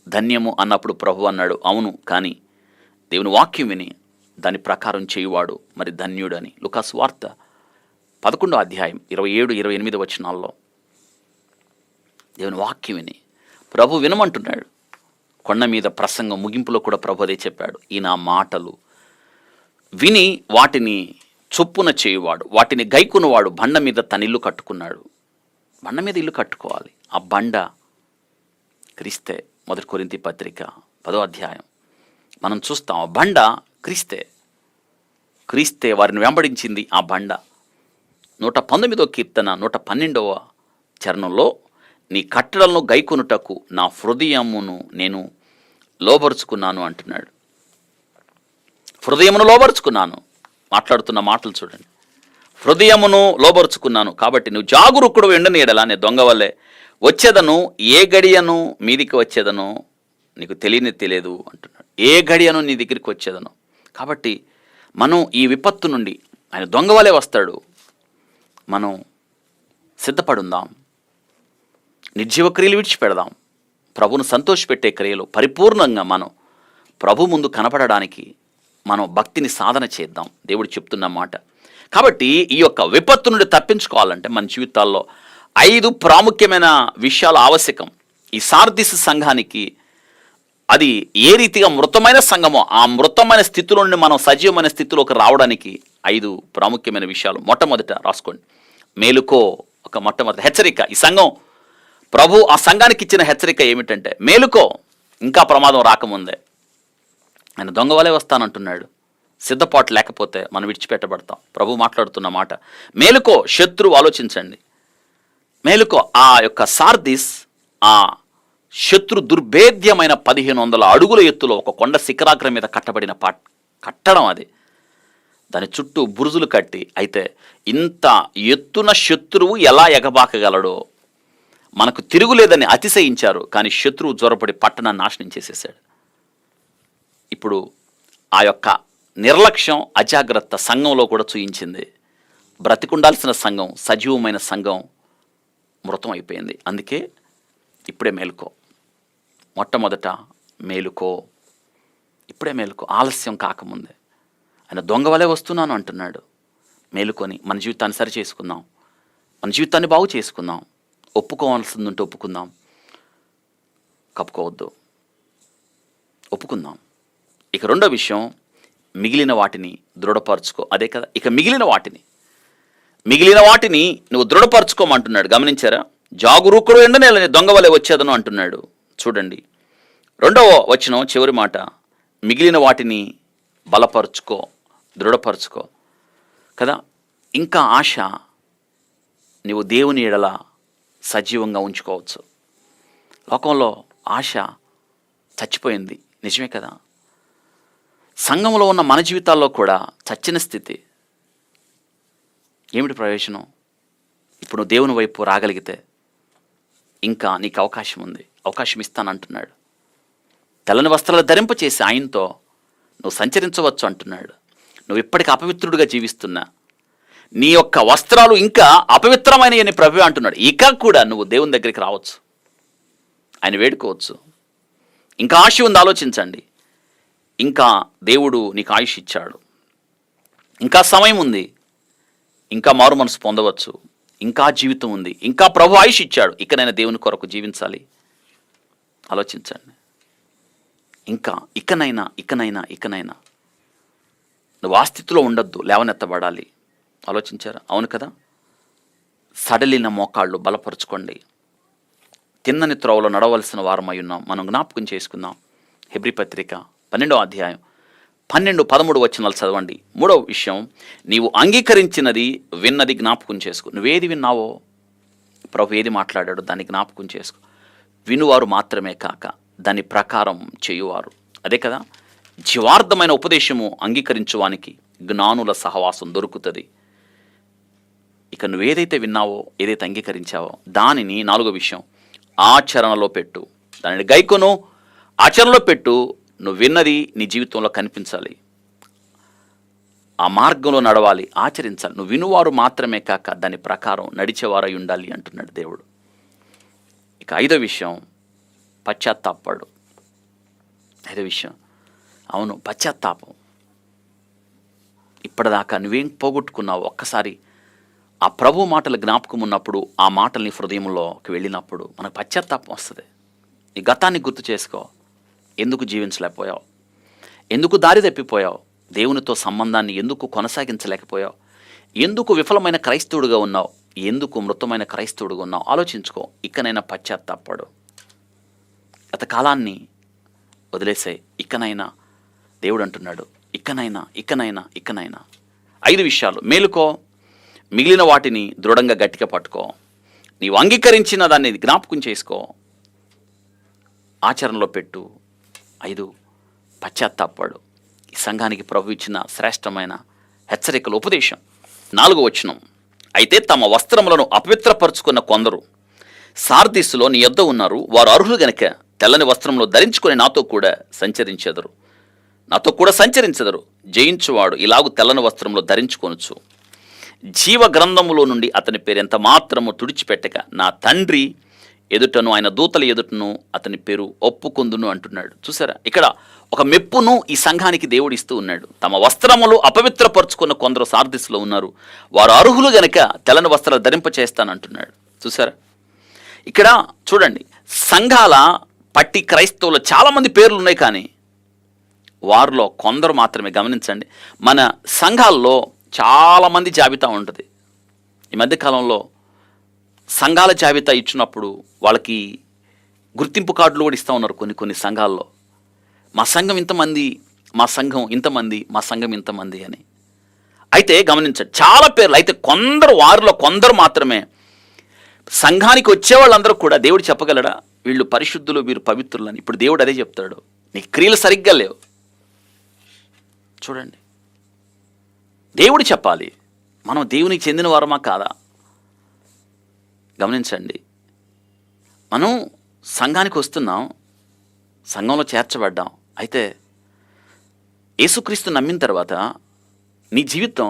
ధన్యము అన్నప్పుడు ప్రభు అన్నాడు, అవును, కానీ దేవుని వాక్యం విని దాని ప్రకారం చేయువాడు మరి ధన్యుడు అని. లూకాసు వార్త 11వ అధ్యాయం 27-28 వచనాల్లో దేవుని వాక్యం విని ప్రభు వినమంటున్నాడు. కొండ మీద ప్రసంగం ముగింపులో కూడా ప్రభు అదే చెప్పాడు, ఈ నా మాటలు విని వాటిని చొప్పున చేయువాడు, వాటిని గైకున్నవాడు బండ మీద తన ఇల్లు కట్టుకున్నాడు. బండ మీద ఇల్లు కట్టుకోవాలి. ఆ బండ క్రీస్తే. 1 కొరింథీ పత్రిక 10వ అధ్యాయం మనం చూస్తాం. ఆ బండ క్రీస్తే వారిని వెంబడించింది. ఆ బండ 119వ కీర్తన 112వ చరణంలో, నీ కట్టడలను గైకొనుటకు నా హృదయమును నేను లోబరుచుకున్నాను అంటున్నాడు. హృదయమును లోబరుచుకున్నాను. మాట్లాడుతున్న మాటలు చూడండి. హృదయమును లోబరుచుకున్నాను, కాబట్టి నువ్వు జాగరూకుడు ఎండని ఎడలా నేను దొంగ వల్లే వచ్చేదను, ఏ గడియను మీదికి వచ్చేదను నీకు తెలియదు అంటున్నాడు. ఏ గడియను నీ దగ్గరికి వచ్చేదను. కాబట్టి మనం ఈ విపత్తు నుండి, ఆయన దొంగ వలే వస్తాడు, మనం సిద్ధపడుందాం. నిర్జీవ క్రియలు విడిచిపెడదాం. ప్రభును సంతోషపెట్టే క్రియలు పరిపూర్ణంగా మనం ప్రభు ముందు కనపడడానికి మనం భక్తిని సాధన చేద్దాం. దేవుడు చెప్తున్న మాట. కాబట్టి ఈ యొక్క విపత్తు నుండి తప్పించుకోవాలంటే మన జీవితాల్లో 5 ప్రాముఖ్యమైన విషయాలు ఆవశ్యకం. ఈ సార్దీస్ సంఘానికి అది ఏ రీతిగా మృతమైన సంఘమో ఆ మృతమైన స్థితిలో నుండి మనం సజీవమైన స్థితిలోకి రావడానికి 5 ప్రాముఖ్యమైన విషయాలు. మొట్టమొదట రాసుకోండి, మేలుకో. ఒక మొట్టమొదటి హెచ్చరిక. ఈ సంఘం ప్రభు ఆ సంఘానికి ఇచ్చిన హెచ్చరిక ఏమిటంటే, మేలుకో, ఇంకా ప్రమాదం రాకముందే. ఆయన దొంగ వలే వస్తానంటున్నాడు. సిద్ధపాటు లేకపోతే మనం విడిచిపెట్టబడతాం. ప్రభు మాట్లాడుతున్న మాట, మేలుకో. శత్రువు ఆలోచించండి, మేలుకో. ఆ యొక్క సార్దీస్ ఆ శత్రు దుర్భేద్యమైన 1500 అడుగుల ఎత్తులో ఒక కొండ శిఖరాగ్రం మీద కట్టబడిన కట్టడం అది. దాని చుట్టూ బురుజులు కట్టి, అయితే ఇంత ఎత్తున శత్రువు ఎలా ఎగబాకగలడో మనకు తిరుగులేదని అతిశయించారు. కానీ శత్రువు జ్వరపడి పట్టణాన్ని నాశనం చేసేసాడు. ఇప్పుడు ఆ యొక్క నిర్లక్ష్యం, అజాగ్రత్త సంఘంలో కూడా చూయించింది. బ్రతికుండాల్సిన సంఘం, సజీవమైన సంఘం మృతం అయిపోయింది. అందుకే ఇప్పుడే మేలుకో, మొట్టమొదట మేలుకో, ఇప్పుడే మేలుకో, ఆలస్యం కాకముందే. ఆయన దొంగ వలె వస్తున్నాను అంటున్నాడు. మేలుకొని మన జీవితాన్ని సరి చేసుకుందాం, మన జీవితాన్ని బాగు చేసుకుందాం. ఒప్పుకోవాల్సింది ఉంటే ఒప్పుకుందాం, కప్పుకోవద్దు, ఒప్పుకుందాం. ఇక రెండో విషయం, మిగిలిన వాటిని దృఢపరచుకో. అదే కదా, ఇక మిగిలిన వాటిని నువ్వు దృఢపరచుకోమంటున్నాడు. గమనించారా? జాగరూకుడు ఎండ నేను దొంగ వలె వచ్చేదను అంటున్నాడు. చూడండి, 2వ వచనం చివరి మాట, మిగిలిన వాటిని బలపరుచుకో, దృఢపరచుకో కదా. ఇంకా ఆశ నీవు దేవుని ఎడల సజీవంగా ఉంచుకోవచ్చు. లోకంలో ఆశ చచ్చిపోయింది, నిజమే కదా. సంఘంలో ఉన్న మన జీవితాల్లో కూడా చచ్చిన స్థితి. ఏమిటి ప్రయోజనం? ఇప్పుడు నువ్వు దేవుని వైపు రాగలిగితే ఇంకా నీకు అవకాశం ఉంది, అవకాశం ఇస్తానంటున్నాడు. తెల్లని వస్త్రాలు ధరింపచేసి ఆయనతో నువ్వు సంచరించవచ్చు అంటున్నాడు. నువ్వు ఇప్పటికీ అపవిత్రుడిగా జీవిస్తున్నా, నీ యొక్క వస్త్రాలు ఇంకా అపవిత్రమైనవి ప్రభువే అంటున్నాడు. ఇక కూడా నువ్వు దేవుని దగ్గరికి రావచ్చు, ఆయన వేడుకోవచ్చు. ఇంకా ఆశ ఉంది, ఆలోచించండి. ఇంకా దేవుడు నీకు ఆయుష్ ఇచ్చాడు, ఇంకా సమయం ఉంది, ఇంకా మారు మనసు పొందవచ్చు, ఇంకా జీవితం ఉంది, ఇంకా ప్రభు ఆయుష్ ఇచ్చాడు. ఇకనైనా దేవుని కొరకు జీవించాలి. ఆలోచించండి. ఇంకా ఇకనైనా నువ్వు ఆ స్థితిలో ఉండొద్దు, లేవనెత్తబడాలి. ఆలోచించారా? అవును కదా. సడలిన మోకాళ్ళు బలపరుచుకోండి. తిన్నని త్రోవలో నడవలసిన వారమై ఉన్నాం. మనం జ్ఞాపకం చేసుకుందాం. హెబ్రీ పత్రిక 12వ అధ్యాయం 12-13 వచనాలు చదవండి. 3వ విషయం, నీవు అంగీకరించినది, విన్నది జ్ఞాపకం చేసుకో. నువ్వేది విన్నావో, ప్రభు ఏది మాట్లాడాడో దాన్ని జ్ఞాపకం చేసుకో. వినువారు మాత్రమే కాక దాని ప్రకారం చేయువారు. అదే కదా, జీవార్థమైన ఉపదేశము అంగీకరించువానికి జ్ఞానుల సహవాసం దొరుకుతుంది. ఇక నువ్వేదైతే విన్నావో, ఏదైతే అంగీకరించావో దానిని, 4వ విషయం, ఆచరణలో పెట్టు. దానిని గైకొను, ఆచరణలో పెట్టు. నువ్వు విన్నది నీ జీవితంలో కనిపించాలి, ఆ మార్గంలో నడవాలి, ఆచరించాలి. నువ్వు వినువారు మాత్రమే కాక దాని ప్రకారం నడిచేవారై ఉండాలి అంటున్నాడు దేవుడు. ఇక 5వ విషయం, పశ్చాత్తాపడు. 5వ విషయం, అవును, పశ్చాత్తాపం. ఇప్పటిదాకా నువ్వేం పోగొట్టుకున్నావు, ఒక్కసారి ఆ ప్రభు మాటలు జ్ఞాపకం ఉన్నప్పుడు, ఆ మాటల్ని హృదయంలోకి వెళ్ళినప్పుడు మనకు పశ్చాత్తాపం వస్తుంది. నీ గతాన్ని గుర్తు చేసుకో. ఎందుకు జీవించలేకపోయావు? ఎందుకు దారి తప్పిపోయావు? దేవునితో సంబంధాన్ని ఎందుకు కొనసాగించలేకపోయావు? ఎందుకు విఫలమైన క్రైస్తవుడిగా ఉన్నావు? ఎందుకు మృతమైన క్రైస్తవుడిగా ఉన్నావు? ఆలోచించుకో. ఇకనైనా పశ్చాత్తాపడు. గత కాలాన్ని వదిలేసాయి. ఇకనైనా దేవుడు అంటున్నాడు, ఇకనైనా 5 విషయాలు. మేలుకో, మిగిలిన వాటిని దృఢంగా గట్టిగా పట్టుకో, నీవు అంగీకరించిన దాన్ని జ్ఞాపకం చేసుకో, ఆచరణలో పెట్టు. 5, పశ్చాత్తాపడు. ఈ సంఘానికి ప్రభు ఇచ్చిన శ్రేష్టమైన హెచ్చరికల ఉపదేశం. 4వ వచనం, అయితే తమ వస్త్రములను అపవిత్రపరుచుకున్న కొందరు సార్దీసులో నీ యొద్ద ఉన్నారు. వారు అర్హులు గనుక తెల్లని వస్త్రంలో ధరించుకొని నాతో కూడా సంచరించెదరు. జయించువాడు ఇలాగు తెల్లని వస్త్రంలో ధరించుకొనొచ్చు. జీవ గ్రంథములో నుండి అతని పేరు ఎంత మాత్రము తుడిచిపెట్టక నా తండ్రి ఎదుటను ఆయన దూతల ఎదుటను అతని పేరు ఒప్పుకొందును అంటున్నాడు. చూసారా, ఇక్కడ ఒక మెప్పును ఈ సంఘానికి దేవుడు ఇస్తూ ఉన్నాడు. తమ వస్త్రములు అపవిత్రపరుచుకున్న కొందరు సార్దిస్లో ఉన్నారు. వారు అర్హులు గనక తెల్లని వస్త్రాలు ధరింపచేస్తానంటున్నాడు. చూసారా, ఇక్కడ చూడండి, సంఘాల పట్టి క్రైస్తవులు చాలామంది పేర్లు ఉన్నాయి, కానీ వారిలో కొందరు మాత్రమే. గమనించండి, మన సంఘాల్లో చాలామంది జాబితా ఉంటుంది. ఈ మధ్యకాలంలో సంఘాల జాబితా ఇచ్చినప్పుడు వాళ్ళకి గుర్తింపు కార్డులు కూడా ఇస్తూ ఉన్నారు కొన్ని సంఘాల్లో. మా సంఘం ఇంతమంది, మా సంఘం ఇంతమంది, మా సంఘం ఇంతమంది అని. అయితే గమనించండి, చాలా పేర్లు. అయితే వారిలో కొందరు మాత్రమే. సంఘానికి వచ్చే వాళ్ళందరూ కూడా దేవుడు చెప్పగలడా వీళ్ళు పరిశుద్ధులు, వీరు పవిత్రులని? ఇప్పుడు దేవుడు అదే చెప్తాడు. నీ క్రియలు సరిగ్గా లేవు. చూడండి, దేవుడు చెప్పాలి మనం దేవునికి చెందిన వారమా కాదా. గమనించండి, మనం సంఘానికి వస్తున్నాం, సంఘంలో చేర్చబడ్డాం. అయితే యేసుక్రీస్తు నమ్మిన తర్వాత నీ జీవితం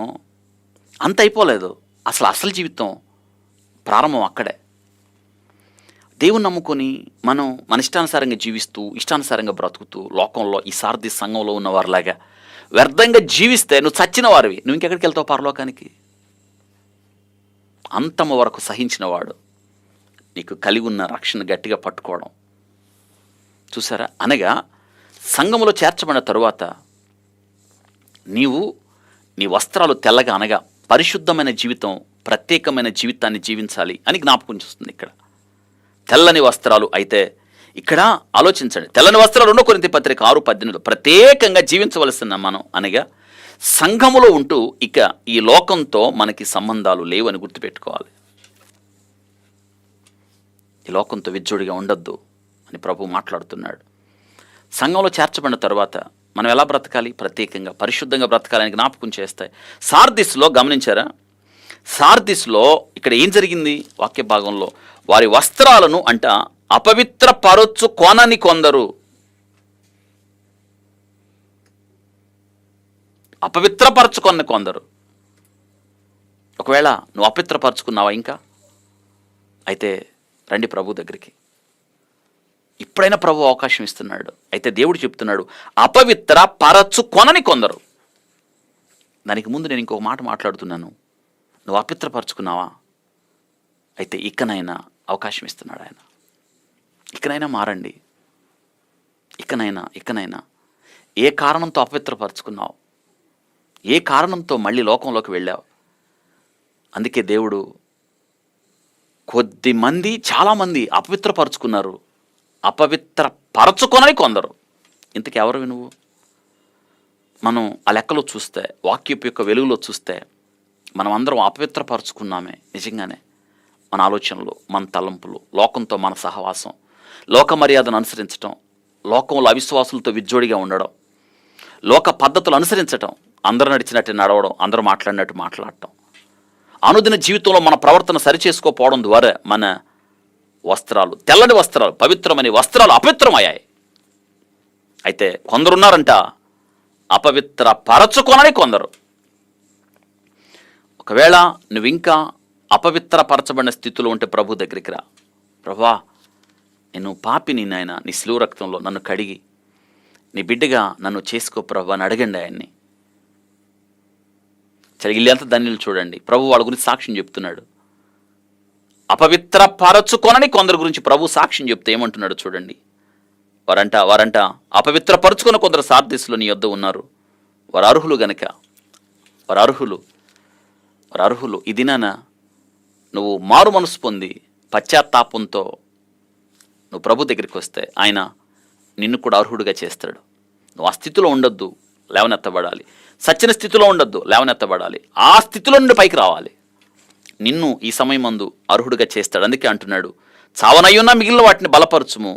అంత అయిపోలేదు. అసలు జీవితం ప్రారంభం అక్కడే. దేవుని నమ్ముకొని మనం మన ఇష్టానుసారంగా జీవిస్తూ ఇష్టానుసారంగా బ్రతుకుతూ లోకంలో ఈ సారథి సంఘంలో ఉన్నవారిలాగా వ్యర్థంగా జీవిస్తే నువ్వు చచ్చిన వారివి. నువ్వు ఇంకెక్కడికి వెళ్తావు పరలోకానికి? అంతము వరకు సహించినవాడు నీకు కలిగి ఉన్న రక్షణ గట్టిగా పట్టుకోవడం. చూసారా? అనగా సంఘములో చేర్చబడిన తరువాత నీవు నీ వస్త్రాలు తెల్లగా, అనగా పరిశుద్ధమైన జీవితం, ప్రత్యేకమైన జీవితాన్ని జీవించాలి అని జ్ఞాపకం చేస్తుంది ఇక్కడ. తెల్లని వస్త్రాలు. అయితే ఇక్కడ ఆలోచించండి, తెల్లని వస్త్రాలు 2 కొరింథీ పత్రిక 6:18 ప్రత్యేకంగా జీవించవలసిన మనం, అనగా సంఘములో ఉంటూ ఇక ఈ లోకంతో మనకి సంబంధాలు లేవని గుర్తుపెట్టుకోవాలి. ఈ లోకంతో విజ్జోడిగా ఉండొద్దు అని ప్రభు మాట్లాడుతున్నాడు. సంఘంలో చేర్చబడిన తర్వాత మనం ఎలా బ్రతకాలి? ప్రత్యేకంగా పరిశుద్ధంగా బ్రతకాలని జ్ఞాపకం చేస్తాయి. సార్దిస్లో గమనించారా? సార్దిస్లో ఇక్కడ ఏం జరిగింది? వాక్య భాగంలో వారి వస్త్రాలను అంట అపవిత్ర పరచు కొనని కొందరు. అపవిత్రపరచుకొన్న కొందరు. ఒకవేళ నువ్వు అపవిత్రపరచుకున్నావా ఇంకా? అయితే రండి ప్రభు దగ్గరికి. ఇప్పుడైనా ప్రభు అవకాశం ఇస్తున్నాడు. అయితే దేవుడు చెప్తున్నాడు, అపవిత్ర పరచుకొనని కొందరు. దానికి ముందు నేను ఇంకొక మాట మాట్లాడుతున్నాను. నువ్వు అపవిత్రపరచుకున్నావా? అయితే ఇకనైనా అవకాశం ఇస్తున్నాడు ఆయన. ఇకనైనా మారండి. ఇకనైనా ఏ కారణంతో అపవిత్రపరచుకున్నావు? ఏ కారణంతో మళ్ళీ లోకంలోకి వెళ్ళావు? అందుకే దేవుడు చాలామంది అపవిత్రపరుచుకున్నారు. అపవిత్రపరచుకొనని కొందరు. ఇంతకు ఎవరు నువ్వు? మనం ఆ లెక్కలో చూస్తే, వాక్యపు యొక్క వెలుగులో చూస్తే మనం అందరం అపవిత్రపరుచుకున్నామే. నిజంగానే మన ఆలోచనలు, మన తలంపులు, లోకంతో మన సహవాసం, లోక మర్యాదను అనుసరించటం, లోకంలో అవిశ్వాసులతో విజ్జోడిగా ఉండడం, లోక పద్ధతులు అనుసరించటం, అందరూ నడిచినట్టు నడవడం, అందరూ మాట్లాడినట్టు మాట్లాడటం, అనుదిన జీవితంలో మన ప్రవర్తన సరిచేసుకోకపోవడం ద్వారా మన వస్త్రాలు, తెల్లని వస్త్రాలు, పవిత్రమైన వస్త్రాలు అపవిత్రమయ్యాయి. అయితే కొందరున్నారంట అపవిత్ర పరచుకొనని కొందరు. ఒకవేళ నువ్వు ఇంకా అపవిత్రపరచబడిన స్థితిలో ఉంటే ప్రభు దగ్గరికి రా. ప్రభువా, నేను పాపిని నాయన, నీ శిలువ రక్తంలో నన్ను కడిగి నీ బిడ్డగా నన్ను చేసుకో ప్రభు అని అడగండి ఆయన్ని. చలిగిల్లంత ధన్యులు చూడండి. ప్రభు వాళ్ళ గురించి సాక్ష్యం చెప్తున్నాడు. అపవిత్రపరచుకొనని కొందరు గురించి ప్రభు సాక్ష్యం చెప్తే ఏమంటున్నాడు చూడండి. వారంట అపవిత్రపరచుకున్న కొందరు సార్దిస్సులో నీ యొద్ద ఉన్నారు. వారు అర్హులు గనక, వారు అర్హులు. ఈ దినాన నువ్వు మారు మనసు పొంది పశ్చాత్తాపంతో నువ్వు ప్రభు దగ్గరికి వస్తే ఆయన నిన్ను కూడా అర్హుడిగా చేస్తాడు. నువ్వు ఆ స్థితిలో ఉండొద్దు, లేవనెత్తబడాలి. సచ్చిన స్థితిలో ఉండొద్దు, లేవనెత్తబడాలి. ఆ స్థితిలో నుండి పైకి రావాలి. నిన్ను ఈ సమయం మందు అర్హుడిగా చేస్తాడు. అందుకే అంటున్నాడు, చావనయ్యున్నా మిగిలిన వాటిని బలపరచుము.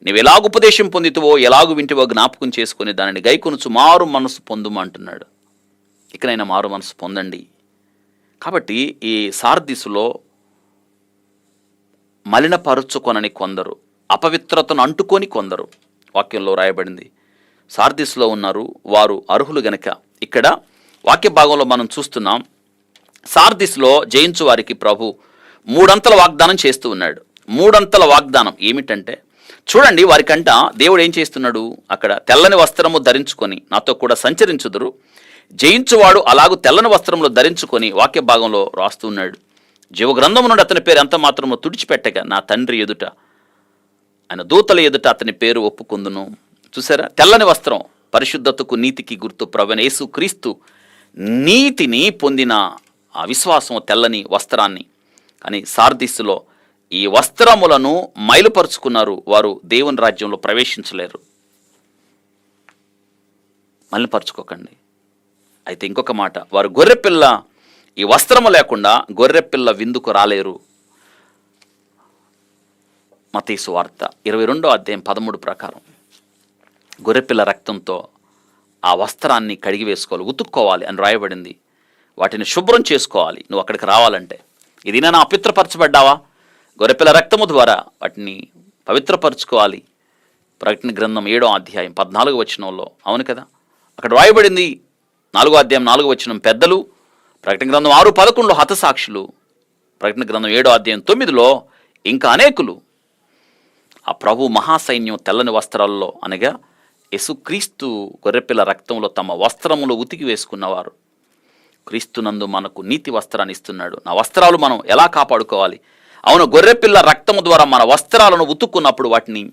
నువ్వు ఎలాగు ఉపదేశం పొందితువో, ఎలాగు వింటివో జ్ఞాపకం చేసుకుని దానిని గైకొనుచు మారు మనసు పొందుము అంటున్నాడు. ఇకనైనా మారు మనసు పొందండి. కాబట్టి ఈ సార్దిస్సులో మలినపరుచుకొనని కొందరు, అపవిత్రతను అంటుకొని కొందరు వాక్యంలో రాయబడింది. సార్దిస్సులో ఉన్నారు, వారు అర్హులు గనక. ఇక్కడ వాక్య భాగంలో మనం చూస్తున్నాం, సార్దిస్సులో జయించు వారికి ప్రభు 3 అంతల వాగ్దానం చేస్తూ ఉన్నాడు. 3 అంతల వాగ్దానం ఏమిటంటే చూడండి, వారికంట దేవుడు ఏం చేస్తున్నాడు? అక్కడ తెల్లని వస్త్రము ధరించుకొని నాతో కూడా సంచరించుదురు, జయించువాడు అలాగూ తెల్లని వస్త్రములు ధరించుకొని వాక్య భాగంలో రాస్తూ ఉన్నాడు. జీవగ్రంథము నుండి అతని పేరు ఎంత మాత్రమో తుడిచిపెట్టగా నా తండ్రి ఎదుట, ఆయన దూతల ఎదుట అతని పేరు ఒప్పుకుందును. చూసారా? తెల్లని వస్త్రం పరిశుద్ధతకు, నీతికి గుర్తు. ప్రభువైన యేసు క్రీస్తు నీతిని పొందిన ఆ విశ్వాసం తెల్లని వస్త్రాన్ని. కానీ సార్దిస్సులో ఈ వస్త్రములను మైలుపరుచుకున్నారు. వారు దేవుని రాజ్యంలో ప్రవేశించలేరు. మలినపరుచుకోకండి. అయితే ఇంకొక మాట, వారు గొర్రెపిల్ల ఈ వస్త్రము లేకుండా గొర్రెపిల్ల విందుకు రాలేరు. మత్తయి సువార్త 22వ అధ్యాయం 13 ప్రకారం గొర్రెపిల్ల రక్తంతో ఆ వస్త్రాన్ని కడిగి వేసుకోవాలి, ఉతుక్కోవాలి అని రాయబడింది. వాటిని శుభ్రం చేసుకోవాలి నువ్వు అక్కడికి రావాలంటే. ఇది నా అపవిత్రపరచబడ్డావా? గొర్రెపిల్ల రక్తము ద్వారా వాటిని పవిత్రపరచుకోవాలి. ప్రకటన గ్రంథం 7వ అధ్యాయం 14వ వచనంలో, అవును కదా, అక్కడ రాయబడింది. 4వ అధ్యాయం 4వ వచనం పెద్దలు, ప్రకటన గ్రంథం 6:11 హతసాక్షులు, ప్రకటన గ్రంథం 7వ అధ్యాయం 9లో ఇంకా అనేకులు. ఆ ప్రభు మహాసైన్యం తెల్లని వస్త్రాల్లో, అనగా యేసుక్రీస్తు గొర్రెపిల్ల రక్తంలో తమ వస్త్రములు ఉతికి వేసుకున్నవారు. క్రీస్తునందు మనకు నీతి వస్త్రాన్ని ఇస్తున్నాడు. నా వస్త్రాలు మనం ఎలా కాపాడుకోవాలి? అవును, గొర్రెపిల్ల రక్తము ద్వారా మన వస్త్రాలను ఉతుక్కున్నప్పుడు వాటిని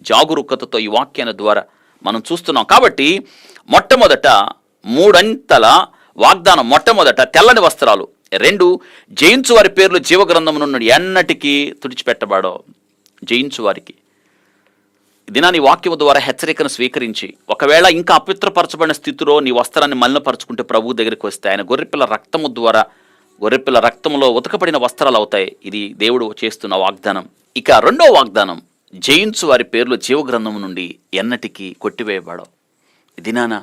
జాగరూకతతో ఈ వాక్యాల ద్వారా మనం చూస్తున్నాం. కాబట్టి మొట్టమొదట 3 అంతల వాగ్దానం. మొట్టమొదట తెల్లని వస్త్రాలు. 2, జయించు వారి పేర్లు జీవగ్రంథము నుండి ఎన్నటికీ తుడిచిపెట్టబడో. జయించు వారికి దినా నీ వాక్యము ద్వారా హెచ్చరికను స్వీకరించి, ఒకవేళ ఇంకా అపవిత్రపరచబడిన స్థితిలో నీ వస్త్రాన్ని మలినపరుచుకుంటే ప్రభు దగ్గరికి వస్తే ఆయన గొర్రెపిల్ల రక్తము ద్వారా, గొర్రెపిల్ల రక్తంలో ఉతకబడిన వస్త్రాలు అవుతాయి. ఇది దేవుడు చేస్తున్న వాగ్దానం. ఇక 2వ వాగ్దానం, జయించు వారి పేర్లు జీవగ్రంథము నుండి ఎన్నటికీ కొట్టివేయబడవు. దినాన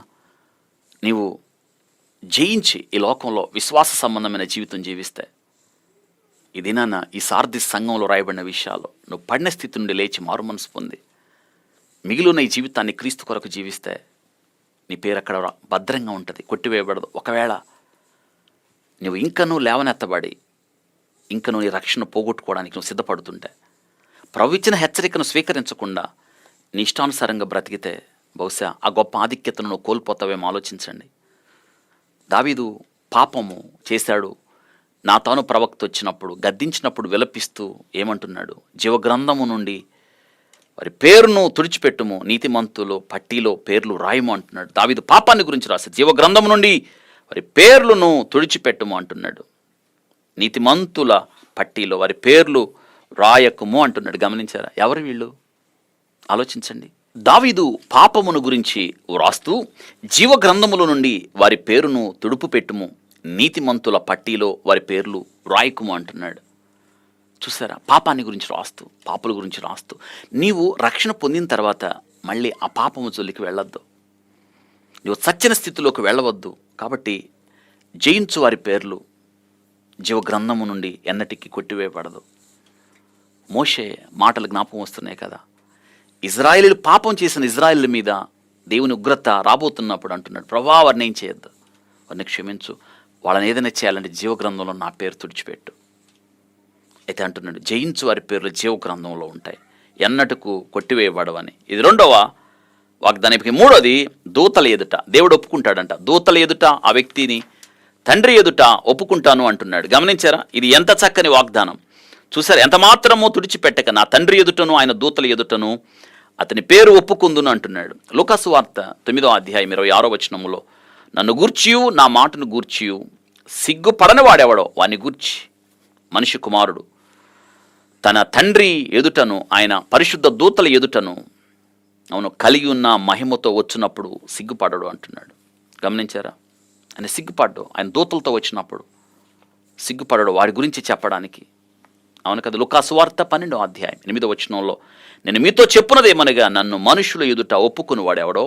నీవు జయించి ఈ లోకంలో విశ్వాస సంబంధమైన జీవితం జీవిస్తే, ఈ దినాన ఈ సార్దిస్ సంఘంలో రాయబడిన విషయాలు నువ్వు పడిన స్థితి నుండి లేచి మారు మనసు పొంది మిగిలిన ఈ జీవితాన్ని క్రీస్తు కొరకు జీవిస్తే నీ పేరు అక్కడ భద్రంగా ఉంటుంది, కొట్టివేయబడదు. ఒకవేళ నువ్వు ఇంకనూ లేవనెత్తబడి ఇంకనూ నీ రక్షణ పోగొట్టుకోవడానికి నువ్వు సిద్ధపడుతుంటే, ప్రభు ఇచ్చిన హెచ్చరికను స్వీకరించకుండా నీ ఇష్టానుసారంగా బ్రతికితే బహుశా ఆ గొప్ప ఆధిక్యతను నువ్వు కోల్పోతావేమో ఆలోచించండి. దావీదు పాపము చేశాడు. నాతాను ప్రవక్త వచ్చినప్పుడు గద్దించినప్పుడు విలపిస్తూ ఏమంటున్నాడు? జీవగ్రంథము నుండి వారి పేరును తుడిచిపెట్టుము, నీతిమంతులు పట్టీలో పేర్లు రాయము అంటున్నాడు. దావీదు పాపాన్ని గురించి రాశాడు. జీవగ్రంథం నుండి వారి పేర్లను తుడిచిపెట్టుము అంటున్నాడు. నీతిమంతుల పట్టీలో వారి పేర్లు రాయకుము అంటున్నాడు. గమనించారా? ఎవరు వీళ్ళు? ఆలోచించండి. దావీదు పాపమును గురించి వ్రాస్తూ జీవగ్రంథముల నుండి వారి పేరును తుడుపు పెట్టుము, నీతిమంతుల పట్టీలో వారి పేర్లు రాయకుము అంటున్నాడు. చూసారా? పాపాన్ని గురించి రాస్తూ, పాపుల గురించి రాస్తూ, నీవు రక్షణ పొందిన తర్వాత మళ్ళీ ఆ పాపము జోలికి వెళ్ళొద్దు, నువ్వు సత్యన స్థితిలోకి వెళ్ళవద్దు. కాబట్టి జయించు వారి పేర్లు జీవగ్రంథము నుండి ఎన్నటికీ కొట్టివేయబడదు. మోషే మాటలు జ్ఞాపకం వస్తున్నాయి కదా, ఇజ్రాయేలీలు పాపం చేసిన ఇజ్రాయేలీల మీద దేవుని ఉగ్రత రాబోతున్నప్పుడు అంటున్నాడు, ప్రభువా వారిని ఏం చేయొద్దు, వారిని క్షమించు, వాళ్ళని ఏదైనా చేయాలంటే జీవగ్రంథంలో నా పేరు తుడిచిపెట్టు. అయితే అంటున్నాడు, జయించు వారి పేర్లు జీవగ్రంథంలో ఉంటాయి, ఎన్నటకు కొట్టివేయబడవని. ఇది 2వ వాగ్దానానికి. 3వది, దూతల ఎదుట దేవుడు ఒప్పుకుంటాడంట. దూతల ఎదుట ఆ వ్యక్తిని తండ్రి ఎదుట ఒప్పుకుంటాను అంటున్నాడు. గమనించారా? ఇది ఎంత చక్కని వాగ్దానం. చూసారు? ఎంత మాత్రమో తుడిచిపెట్టక నా తండ్రి ఎదుటను ఆయన దూతల ఎదుటను అతని పేరు ఒప్పుకుందును అంటున్నాడు. లూకాసు వార్త 9వ అధ్యాయం 26వ వచనములో, నన్ను గూర్చియు నా మాటను గూర్చియు సిగ్గుపడని వాడెవడో వాని గూర్చి మనిషి కుమారుడు తన తండ్రి ఎదుటను ఆయన పరిశుద్ధ దూతల ఎదుటను అవును కలిగి ఉన్న మహిమతో వచ్చినప్పుడు సిగ్గుపడడు అంటున్నాడు. గమనించారా? ఆయన సిగ్గుపడ్డు. ఆయన దూతలతో వచ్చినప్పుడు సిగ్గుపడడు వారి గురించి చెప్పడానికి. అవును కదా? లూకాసు వార్త 12వ అధ్యాయం 8వ వచనంలో, నేను మీతో చెప్పున్నదేమనగా నన్ను మనుషుల ఎదుట ఒప్పుకుని వాడెవడో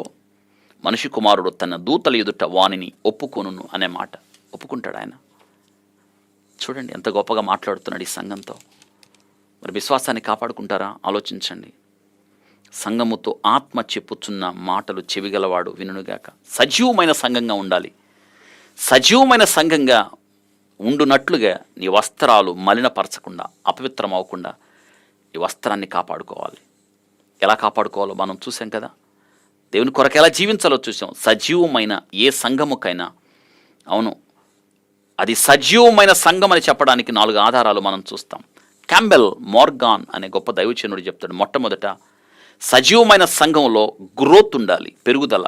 మనిషి కుమారుడు తన దూతల ఎదుట వానిని ఒప్పుకొనును అనే మాట. ఒప్పుకుంటాడు ఆయన. చూడండి ఎంత గొప్పగా మాట్లాడుతున్నాడు ఈ సంఘంతో. మరి విశ్వాసాన్ని కాపాడుకుంటారా? ఆలోచించండి. సంఘముతో ఆత్మ చెప్పుచున్న మాటలు చెవిగలవాడు వినుగాక. సజీవమైన సంఘంగా ఉండాలి. సజీవమైన సంఘంగా ఉండునట్లుగా నీ వస్త్రాలు మలినపరచకుండా, అపవిత్రం అవ్వకుండా ఈ వస్త్రాన్ని కాపాడుకోవాలి. ఎలా కాపాడుకోవాలో మనం చూసాం కదా. దేవుని కొరకు ఎలా జీవించాలో చూసాం. సజీవమైన ఏ సంఘముకైనా, అవును, అది సజీవమైన సంఘం అని చెప్పడానికి 4 ఆధారాలు మనం చూస్తాం. క్యాంబెల్ మోర్గాన్ అనే గొప్ప దైవచనుడు చెప్తాడు, మొట్టమొదట సజీవమైన సంఘంలో గ్రోత్ ఉండాలి, పెరుగుదల.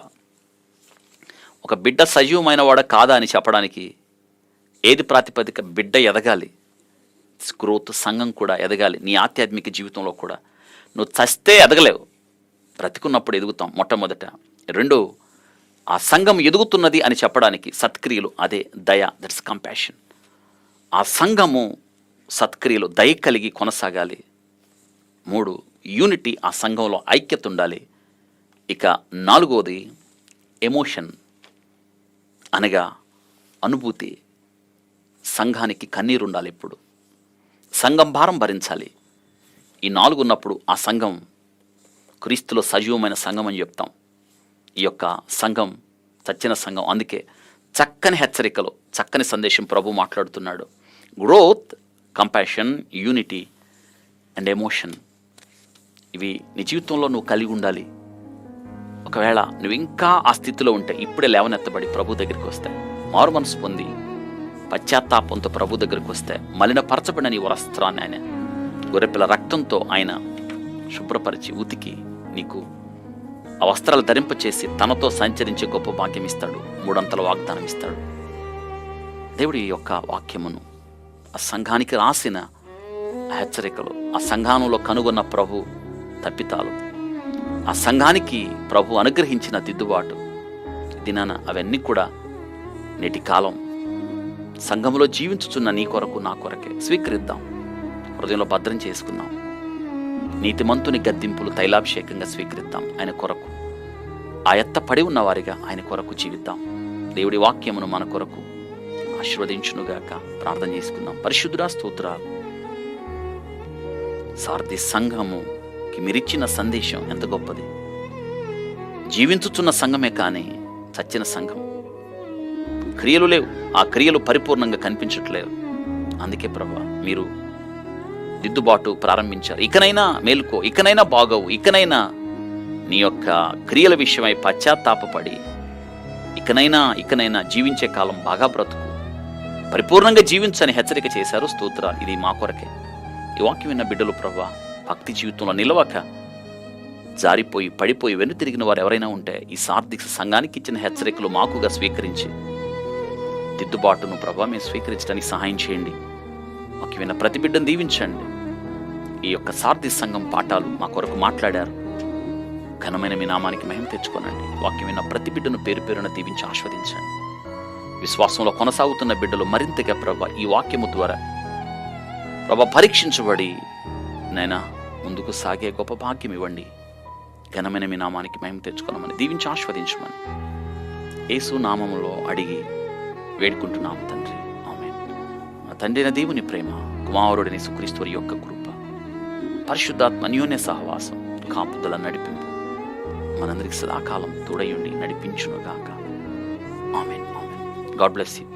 ఒక బిడ్డ సజీవమైన వాడ కాదా అని చెప్పడానికి ఏది ప్రాతిపదిక? బిడ్డ ఎదగాలి, గ్రోత్. సంఘం కూడా ఎదగాలి. నీ ఆధ్యాత్మిక జీవితంలో కూడా నువ్వు చస్తే ఎదగలేవు, బ్రతికున్నప్పుడు ఎదుగుతాం మొట్టమొదట. 2, ఆ సంఘం ఎదుగుతున్నది అని చెప్పడానికి సత్క్రియలు, అదే దయ, దట్స్ కంపాషన్. ఆ సంఘము సత్క్రియలు దయ కలిగి కొనసాగాలి. 3, యూనిటీ, ఆ సంఘంలో ఐక్యత ఉండాలి. ఇక 4వది ఎమోషన్, అనగా అనుభూతి. సంఘానికి కన్నీరు ఉండాలి. ఇప్పుడు సంఘం భారం భరించాలి. ఈ 4 ఉన్నప్పుడు ఆ సంఘం క్రీస్తులో సజీవమైన సంఘం అని చెప్తాం. ఈ యొక్క సంఘం చచ్చిన సంఘం. అందుకే చక్కని హెచ్చరికలో చక్కని సందేశం ప్రభు మాట్లాడుతున్నాడు. Growth, compassion, unity and emotion, ఇవి నీ జీవితంలో నువ్వు కలిగి ఉండాలి. ఒకవేళ నువ్వు ఇంకా ఆ స్థితిలో ఉంటే ఇప్పుడే లేవనెత్తబడి ప్రభు దగ్గరికి వస్తే, మారు మనసు పొంది పశ్చాత్తాపంతో ప్రభు దగ్గరికి వస్తే, మలినపరచబడిన నీ వస్త్రాన్ని ఆయన గొర్రెపిల్ల రక్తంతో ఆయన శుభ్రపరిచి ఉతికి నీకు ఆ వస్త్రాలు ధరింపచేసి తనతో సంచరించే గొప్ప భాగ్యం ఇస్తాడు. 3 అంతల వాగ్దానం ఇస్తాడు. దేవుడి యొక్క వాక్యమును ఆ సంఘానికి రాసిన హెచ్చరికలు, ఆ సంఘానంలో కనుగొన్న ప్రభు తప్పితాలు, ఆ సంఘానికి ప్రభు అనుగ్రహించిన దిద్దుబాటు దినాన అవన్నీ కూడా నేటి కాలం సంఘంలో జీవించుచున్న నీ కొరకు నా కొరకే స్వీకరిద్దాం. హృదయంలో భద్రం చేసుకుందాం. నీతిమంతుని గద్దింపులు తైలాభిషేకంగా స్వీకరిద్దాం. ఆయన కొరకు ఆ ఎత్త పడి ఉన్న వారిగా ఆయన కొరకు జీవిద్దాం. దేవుడి వాక్యమును మన కొరకు ఆశీర్వదించునుగాక. ప్రార్థన చేసుకుందాం. పరిశుద్ధుడా, స్తోత్రాలు. సార్ది సంఘముకి మీరిచ్చిన సందేశం ఎంత గొప్పది. జీవించుచున్న సంఘమే కానీ చచ్చిన సంఘం. క్రియలు లేవు, ఆ క్రియలు పరిపూర్ణంగా కనిపించట్లేదు. అందుకే ప్రభా మీరు దిద్దుబాటు ప్రారంభించారు. ఇకనైనా మేలుకో, ఇకనైనా బాగవు, ఇకనైనా నీ యొక్క క్రియల విషయమై పశ్చాత్తాపపడి ఇకనైనా జీవించే కాలం బాగా బ్రతుకు, పరిపూర్ణంగా జీవించని హెచ్చరిక చేశారు. స్తోత్రాలు. ఇది మా కొరకే. ఈ వాక్యం విన్న బిడ్డలు ప్రభా భక్తి జీవితంలో నిలవక జారిపోయి పడిపోయి వెను తిరిగిన వారు ఎవరైనా ఉంటే ఈ సార్థిక సంఘానికి ఇచ్చిన హెచ్చరికలు మాకుగా స్వీకరించి దిద్దుబాటును ప్రభా మేము స్వీకరించడానికి సహాయం చేయండి. వాక్యం విన్న ప్రతి బిడ్డను దీవించండి. ఈ యొక్క సార్థి సంఘం పాఠాలు మా కొరకు మాట్లాడారు. ఘనమైన మీ నామానికి మహిమ తెచ్చుకోనండి. వాక్యం విన్న ప్రతి బిడ్డను పేరు పేరున దీవించి ఆస్వాదించండి. విశ్వాసంలో కొనసాగుతున్న బిడ్డలు మరింతగా ప్రభా ఈ వాక్యము ద్వారా ప్రభా పరీక్షించబడి నైనా ముందుకు సాగే గొప్ప భాగ్యం ఇవ్వండి. ఘనమైన మీ నామానికి మహిమ తెచ్చుకోనమని దీవించి ఆస్వాదించమని యేసు నామములో అడిగి వేడుకుంటున్నాము తండ్రి. ఆమేన్. మా తండ్రి దేవుని ప్రేమ, కుమారుడైన యేసుక్రీస్తు వారి యొక్క కృప, పరిశుద్ధాత్మ అన్యోన్య సహవాసం, కాపుదల నడిపింపు మనందరికి సదాకాలం తోడయుండి నడిపించునుగాక. Amen. Amen. God bless you.